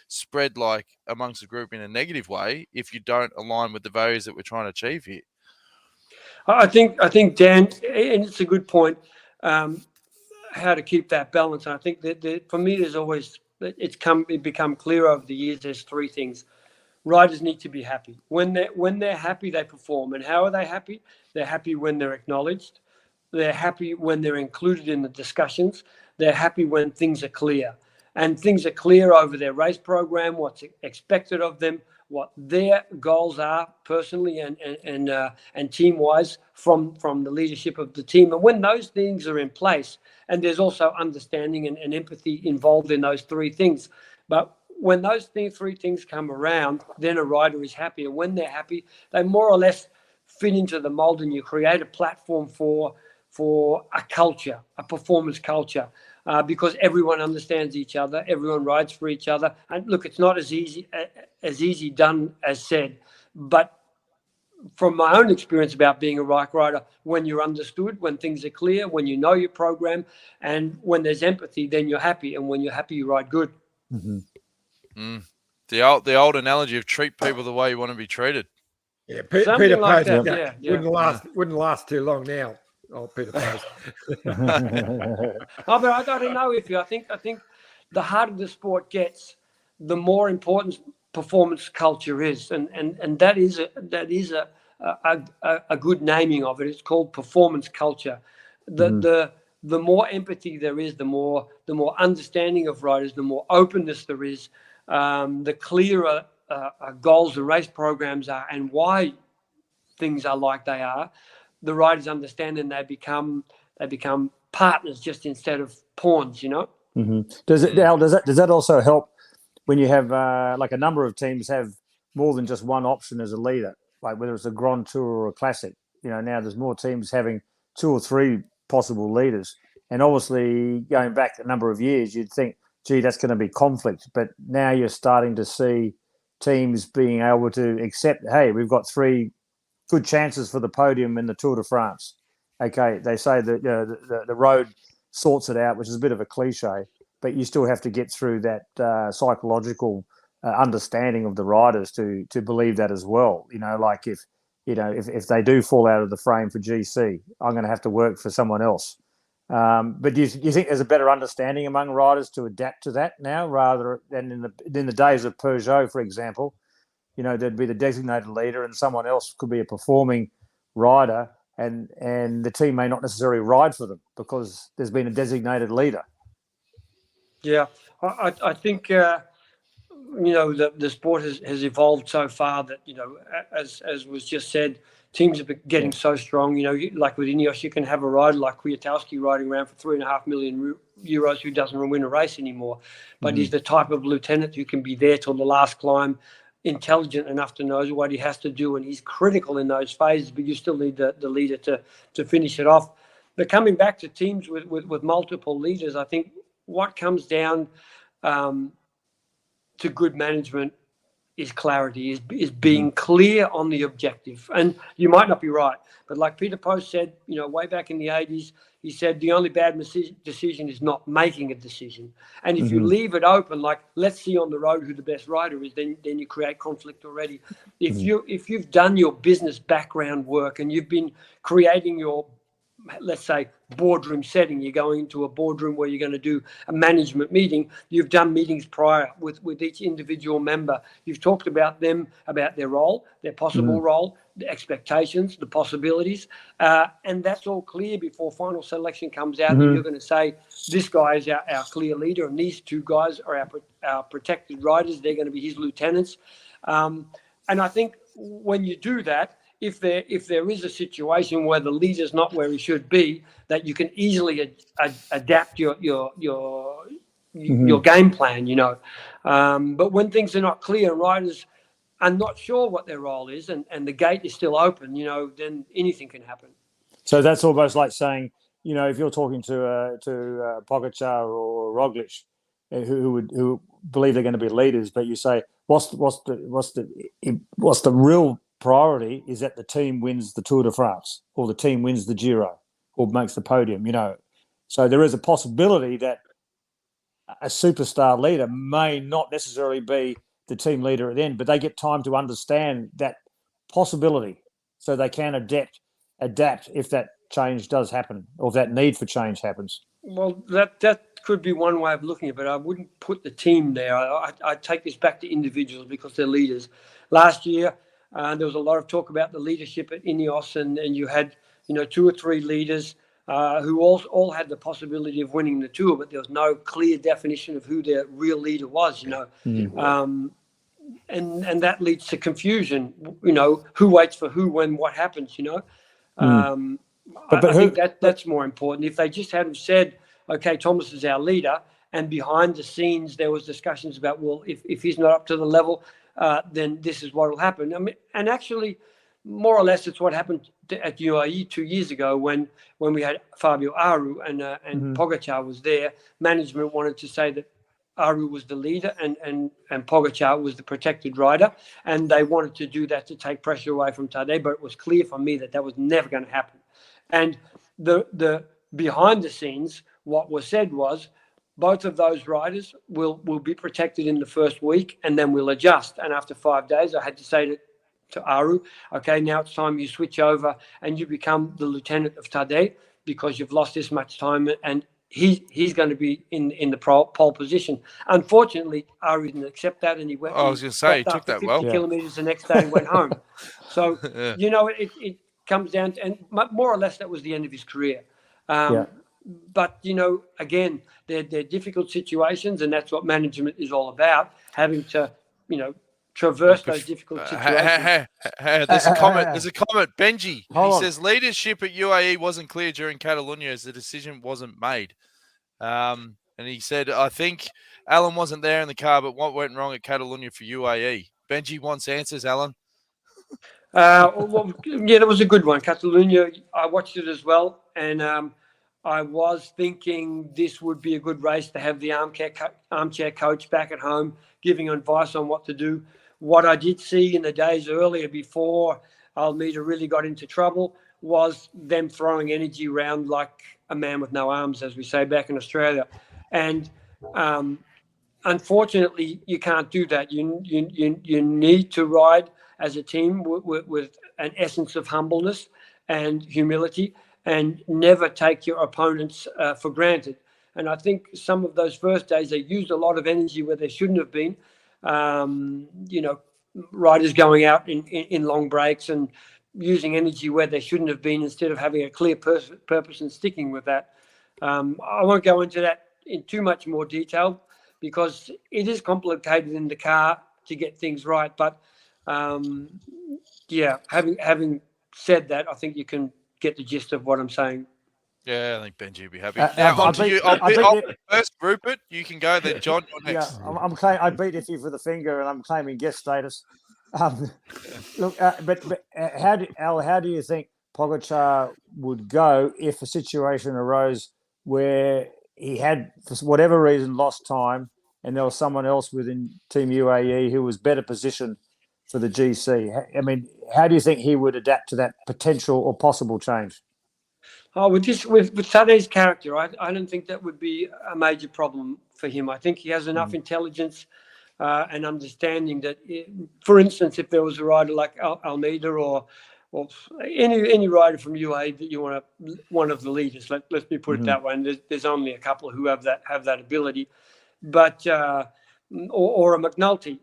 spread like amongst the group in a negative way if you don't align with the values that we're trying to achieve here. I think Dan, and it's a good point, how to keep that balance. And I think that for me, there's always, it's become clear over the years, there's 3 things. riders need to be happy. When they're happy, they perform. And how are they happy? They're happy when they're acknowledged. They're happy when they're included in the discussions. They're happy when things are clear. And things are clear over their race program, what's expected of them, what their goals are personally and team-wise from the leadership of the team. And when those things are in place, and there's also understanding and empathy involved in those three things. But when those three things come around, then a rider is happy. And when they're happy, they more or less fit into the mold, and you create a platform for a culture, a performance culture, because everyone understands each other, everyone rides for each other. And look, it's not as easy done as said, but from my own experience about being a bike rider, when you're understood, when things are clear, when you know your program, and when there's empathy, then you're happy. And when you're happy, you ride good. Mm-hmm. The old analogy of treat people the way you want to be treated. Yeah, Something Peter like Post that. Yeah. wouldn't last too long now. Oh, Peter Post. But I don't know if you. I think the harder the sport gets, the more important performance culture is, and that is a good naming of it. It's called performance culture. The more empathy there is, the more understanding of riders, the more openness there is, the clearer goals and race programs are, and why things are like they are. The riders understand, and they become partners just instead of pawns. Mm-hmm. Does that also help when you have like a number of teams have more than just one option as a leader, like whether it's a Grand Tour or a Classic? Now there's more teams having 2 or 3 possible leaders, and obviously going back a number of years, you'd think, gee, that's going to be conflict. But now you're starting to see teams being able to accept, hey, we've got 3 good chances for the podium in the Tour de France. Okay, they say that the road sorts it out, which is a bit of a cliche, but you still have to get through that psychological understanding of the riders to believe that as well. Like if they do fall out of the frame for GC, I'm going to have to work for someone else. But do you think there's a better understanding among riders to adapt to that now, rather than in the days of Peugeot, for example? There'd be the designated leader, and someone else could be a performing rider, and the team may not necessarily ride for them because there's been a designated leader. Yeah, I think the sport has evolved so far that as was just said, teams are getting so strong. Like with Ineos, you can have a rider like Kwiatkowski riding around for €3.5 million who doesn't win a race anymore, but he's the type of lieutenant who can be there till the last climb, intelligent enough to know what he has to do, and he's critical in those phases, but you still need the leader to finish it off. But coming back to teams with multiple leaders, I think what comes down to good management is clarity, is being clear on the objective. And you might not be right, but like Peter Post said, way back in the 80s, he said the only bad decision is not making a decision. And if you leave it open, like let's see on the road who the best rider is, then you create conflict already. If you've done your business background work and you've been creating your, let's say, boardroom setting, you're going into a boardroom where you're going to do a management meeting, you've done meetings prior with each individual member, you've talked about them, about their role, their possible role, the expectations, the possibilities, and that's all clear before final selection comes out. You're going to say this guy is our clear leader, and these 2 guys are our protected riders, they're going to be his lieutenants, and I think when you do that, if there is a situation where the leader's not where he should be, that you can easily adapt your game plan, but when things are not clear and riders are not sure what their role is, and the gate is still open, then anything can happen. So that's almost like saying, if you're talking to Pogacar or Roglic, who believe they're going to be leaders, but you say, what's the real priority is that the team wins the Tour de France, or the team wins the Giro, or makes the podium, So there is a possibility that a superstar leader may not necessarily be the team leader at the end, but they get time to understand that possibility so they can adapt if that change does happen, or if that need for change happens. Well, that could be one way of looking at it, but I wouldn't put the team there. I'd take this back to individuals because they're leaders. Last year, there was a lot of talk about the leadership at Ineos, and you had, 2 or 3 leaders who all had the possibility of winning the Tour, but there was no clear definition of who their real leader was, and that leads to confusion, who waits for who when what happens, I think that's more important. If they just had said, okay, Thomas is our leader, and behind the scenes there was discussions about, well, if he's not up to the level, then this is what will happen. I mean, and actually, more or less, it's what happened at UAE 2 years ago when we had Fabio Aru and Pogacar was there. Management wanted to say that Aru was the leader and Pogacar was the protected rider, and they wanted to do that to take pressure away from Tadej, but it was clear for me that was never going to happen. And the behind the scenes, what was said was both of those riders will be protected in the first week, and then we'll adjust. And after 5 days, I had to say to Aru, okay, now it's time you switch over and you become the lieutenant of Tadej because you've lost this much time, and he's going to be in the pole position. Unfortunately, Aru didn't accept that, and he went. I was going to say, he took that 50 kilometers the next day and went home. So, it comes down to, and more or less that was the end of his career. But, again, they're difficult situations, and that's what management is all about, having to, traverse those difficult situations. There's a comment. Benji, he says, leadership at UAE wasn't clear during Catalonia as the decision wasn't made. And he said, I think Allan wasn't there in the car, but what went wrong at Catalonia for UAE? Benji wants answers, Allan. That was a good one. Catalonia, I watched it as well, and I was thinking this would be a good race to have the armchair coach back at home giving advice on what to do. What I did see in the days earlier before Almeida really got into trouble was them throwing energy around like a man with no arms, as we say back in Australia. And unfortunately, you can't do that. You need to ride as a team with an essence of humbleness and humility, and never take your opponents for granted. And I think some of those first days, they used a lot of energy where they shouldn't have been. Riders going out in long breaks and using energy where they shouldn't have been instead of having a clear purpose and sticking with that. I won't go into that in too much more detail because it is complicated in the car to get things right. But having said that, I think you can get the gist of what I'm saying. Yeah, I think Benji will be happy. Now, on to you. I'll first, Rupert. You can go, then John, you're next. Yeah, I beat Iffy for the finger, and I'm claiming guest status. Look, but how do you think Pogacar would go if a situation arose where he had, for whatever reason, lost time, and there was someone else within Team UAE who was better positioned for the GC? I mean, how do you think he would adapt to that potential or possible change? With Tadej's character, I don't think that would be a major problem for him. I think he has enough intelligence and understanding that, for instance, if there was a rider like Almeida or any rider from UAE that you want one of the leaders, let's be put it that way. And there's only a couple who have that ability, but or a McNulty.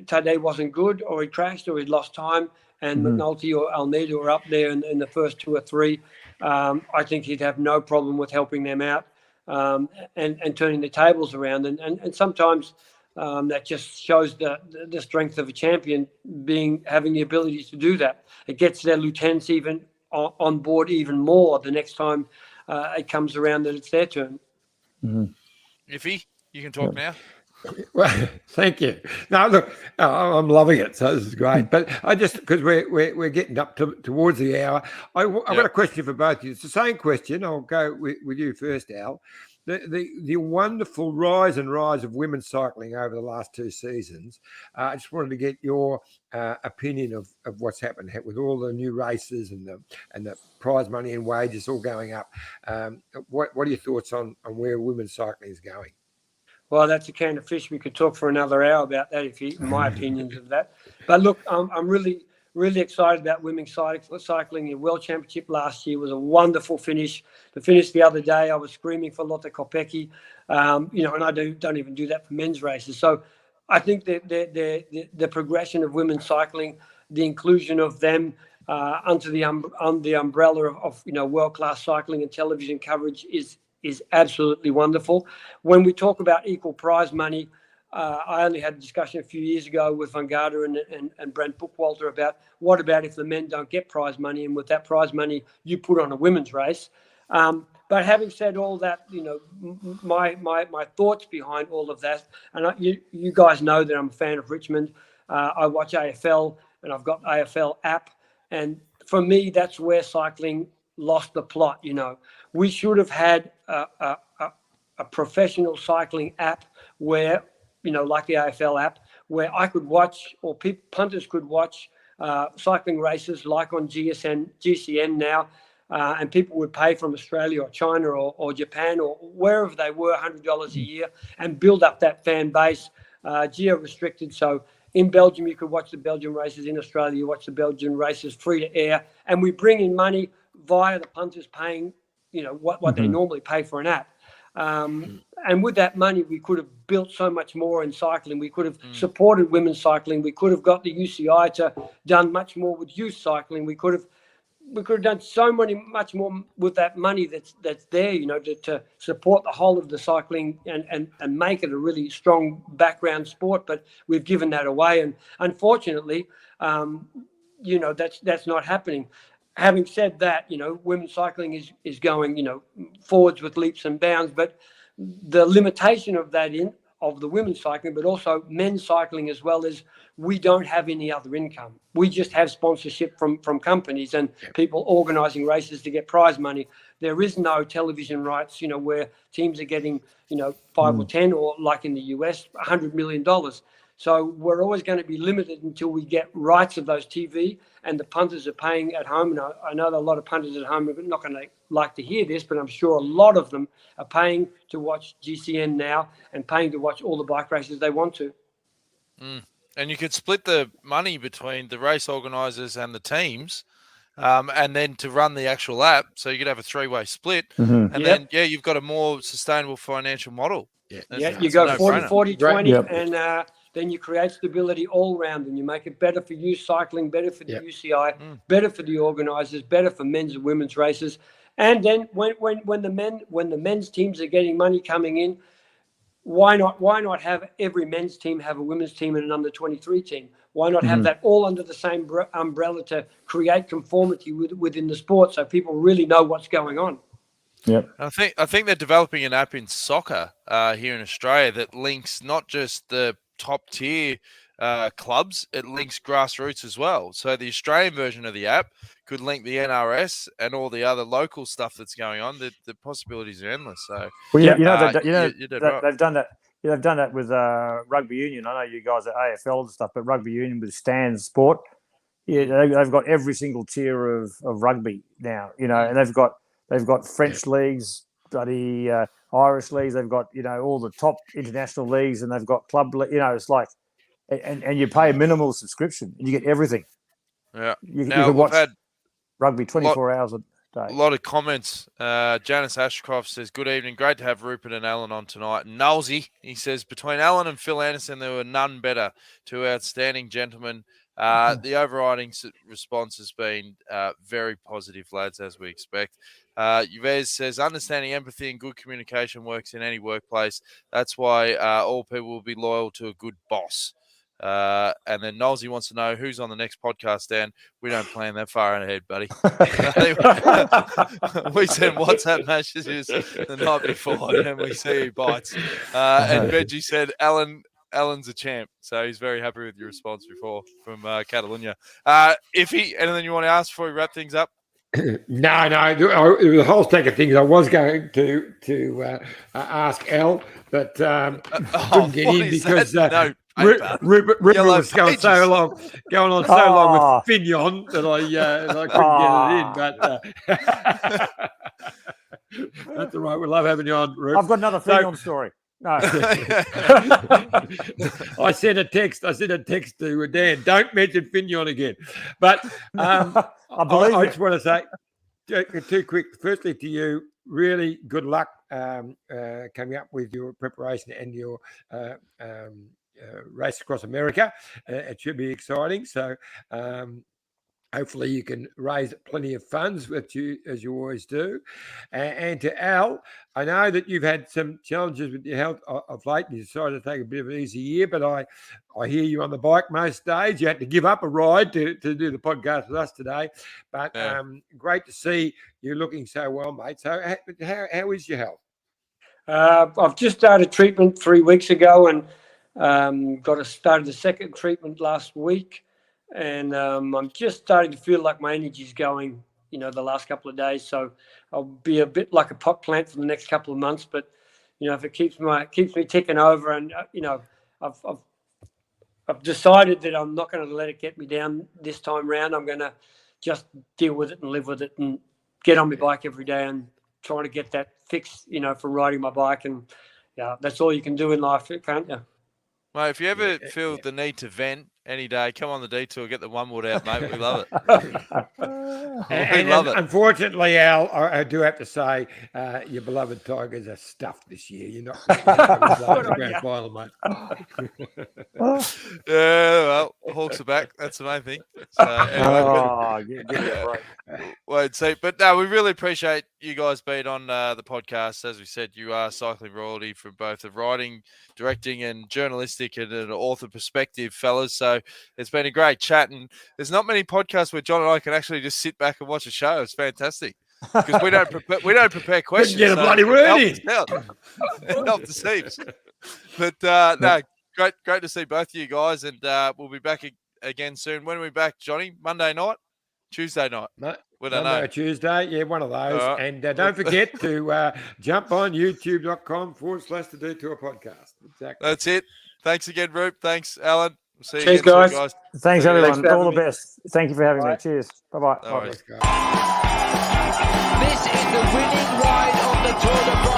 Tadej wasn't good, or he crashed, or he'd lost time, and McNulty or Almeida were up there in the first 2 or 3. I think he'd have no problem with helping them out and turning the tables around. And sometimes that just shows the strength of a champion having the ability to do that. It gets their lieutenants even on board even more the next time it comes around that it's their turn. Iffy, you can talk now. Well, thank you. No, look, I'm loving it. So this is great. But I just, because we're getting up towards the hour, I've got a question for both of you. It's the same question. I'll go with you first, Al. The wonderful rise of women's cycling over the last 2 seasons. I just wanted to get your opinion of what's happened with all the new races and the prize money and wages all going up. What are your thoughts on where women's cycling is going? Well, that's a can of fish. We could talk for another hour about that, my opinions of that. But look, I'm really, really excited about women's cycling. The World Championship last year was a wonderful finish. The finish the other day, I was screaming for Lotte Kopecky, and I don't even do that for men's races. So I think that the progression of women's cycling, the inclusion of them under the umbrella of world-class cycling and television coverage is absolutely wonderful. When we talk about equal prize money, I only had a discussion a few years ago with Van Garde and Brent Bookwalter about what about if the men don't get prize money, and with that prize money you put on a women's race. But having said all that, my thoughts behind all of that, and you guys know that I'm a fan of Richmond. I watch AFL, and I've got AFL app, and for me that's where cycling lost the plot. We should have had a professional cycling app where, like the AFL app, where I could watch, or punters could watch cycling races like on GCN now, and people would pay from Australia or China or Japan or wherever they were $100 a year and build up that fan base, geo-restricted. So in Belgium, you could watch the Belgian races. In Australia, you watch the Belgian races free to air. And we bring in money via the punters paying, what they normally pay for an app. And with that money, we could have built so much more in cycling. We could have supported women's cycling. We could have got the UCI to done much more with youth cycling. We could have done much more with that money that's there, to support the whole of the cycling and make it a really strong background sport. But we've given that away, and unfortunately, that's not happening. Having said that, women's cycling is going, forwards with leaps and bounds, but the limitation of that of the women's cycling, but also men's cycling as well, is we don't have any other income. We just have sponsorship from companies and people organising races to get prize money. There is no television rights, where teams are getting, 5 or 10, or like in the US, $100 million. So we're always going to be limited until we get rights of those TV, and the punters are paying at home. And I know that a lot of punters at home are not going to like to hear this, but I'm sure a lot of them are paying to watch GCN now and paying to watch all the bike races they want to. And you could split the money between the race organisers and the teams, and then to run the actual app, so you could have a three-way split, and then you've got a more sustainable financial model. You go 40-40-20, and then you create stability all round, and you make it better for youth cycling, better for the UCI, better for the organisers, better for men's and women's races. And then when the men's teams are getting money coming in, why not have every men's team have a women's team and an under-23 team? Why not have that all under the same umbrella to create conformity within the sport, so people really know what's going on? Yep. I think they're developing an app in soccer here in Australia that links not just the top tier clubs, it links grassroots as well. So the Australian version of the app could link the NRS and all the other local stuff that's going on. The possibilities are endless. So they've done that. They've done that with rugby union. I know you guys are AFL and stuff, but rugby union with Stan's Sport, they've got every single tier of rugby now. And they've got French leagues, bloody Irish leagues. They've got all the top international leagues, and they've got club. It's like, and you pay a minimal subscription, and you get everything. Yeah. You can watch rugby 24 hours a day. A lot of comments. Janice Ashcroft says, "Good evening. Great to have Rupert and Allan on tonight." Nolsey, he says, "Between Allan and Phil Anderson, there were none better. Two outstanding gentlemen." The overriding response has been very positive, lads, as we expect. Yves says, "Understanding, empathy, and good communication works in any workplace. That's why all people will be loyal to a good boss." And then Nolsey wants to know who's on the next podcast, Dan. We don't plan that far ahead, buddy. We send WhatsApp messages the night before, and we see who bites. And Reggie said, Allan's a champ, so he's very happy with your response before from Catalunya. Anything you want to ask before we wrap things up? No. There was a whole stack of things I was going to ask Al, but couldn't get in because Rupert was going on so long with Fignon that I couldn't get it in. But that's all right. We love having you on, Rupert. I've got another Fignon story. No. I sent a text to Dan. Don't mention Fignon again. But I believe I it. just want to say too quick. Firstly, to you, really good luck coming up with your preparation and your race across America. It should be exciting. So. Hopefully you can raise plenty of funds, as you always do. And to Al, I know that you've had some challenges with your health of late. You decided to take a bit of an easy year, but I hear you on the bike most days. You had to give up a ride to do the podcast with us today. But great to see you looking so well, mate. So how is your health? I've just started treatment 3 weeks ago and started the second treatment last week. And I'm just starting to feel like my energy's going, the last couple of days. So I'll be a bit like a pot plant for the next couple of months. But, if it keeps me ticking over and, I've decided that I'm not going to let it get me down this time round. I'm going to just deal with it and live with it and get on my bike every day and trying to get that fixed, for riding my bike. And, that's all you can do in life, can't you? Mate, if you ever feel the need to vent any day, come on the detour, get the one wood out, mate. We love it. We love it. Unfortunately, Al, I do have to say, your beloved Tigers are stuffed this year. You're not going to the grand final, mate. Yeah, well, Hawks are back. That's the main thing. So, anyway, give me a break. Wait, see, but no, we really appreciate you guys being on the podcast. As we said, you are cycling royalty from both the writing, directing, and journalistic and an author perspective, fellas. So it's been a great chat, and there's not many podcasts where John and I can actually just sit back and watch a show. It's fantastic because we don't prepare questions. Get a bloody word in. Help the seams. But no, great to see both of you guys, and we'll be back again soon. When are we back, Johnny? Monday night? Tuesday night? No, we don't Monday know. or Tuesday, yeah, one of those. And don't forget to jump on youtube.com/The Detour Podcast. Exactly. That's it. Thanks again, Rupert. Thanks, Alan. We'll see you Cheers, again soon, guys. Thanks, everyone. Thanks All the best. Thank you for having me. Cheers. Bye-bye. No worries. This is the winning ride of the Tour de France.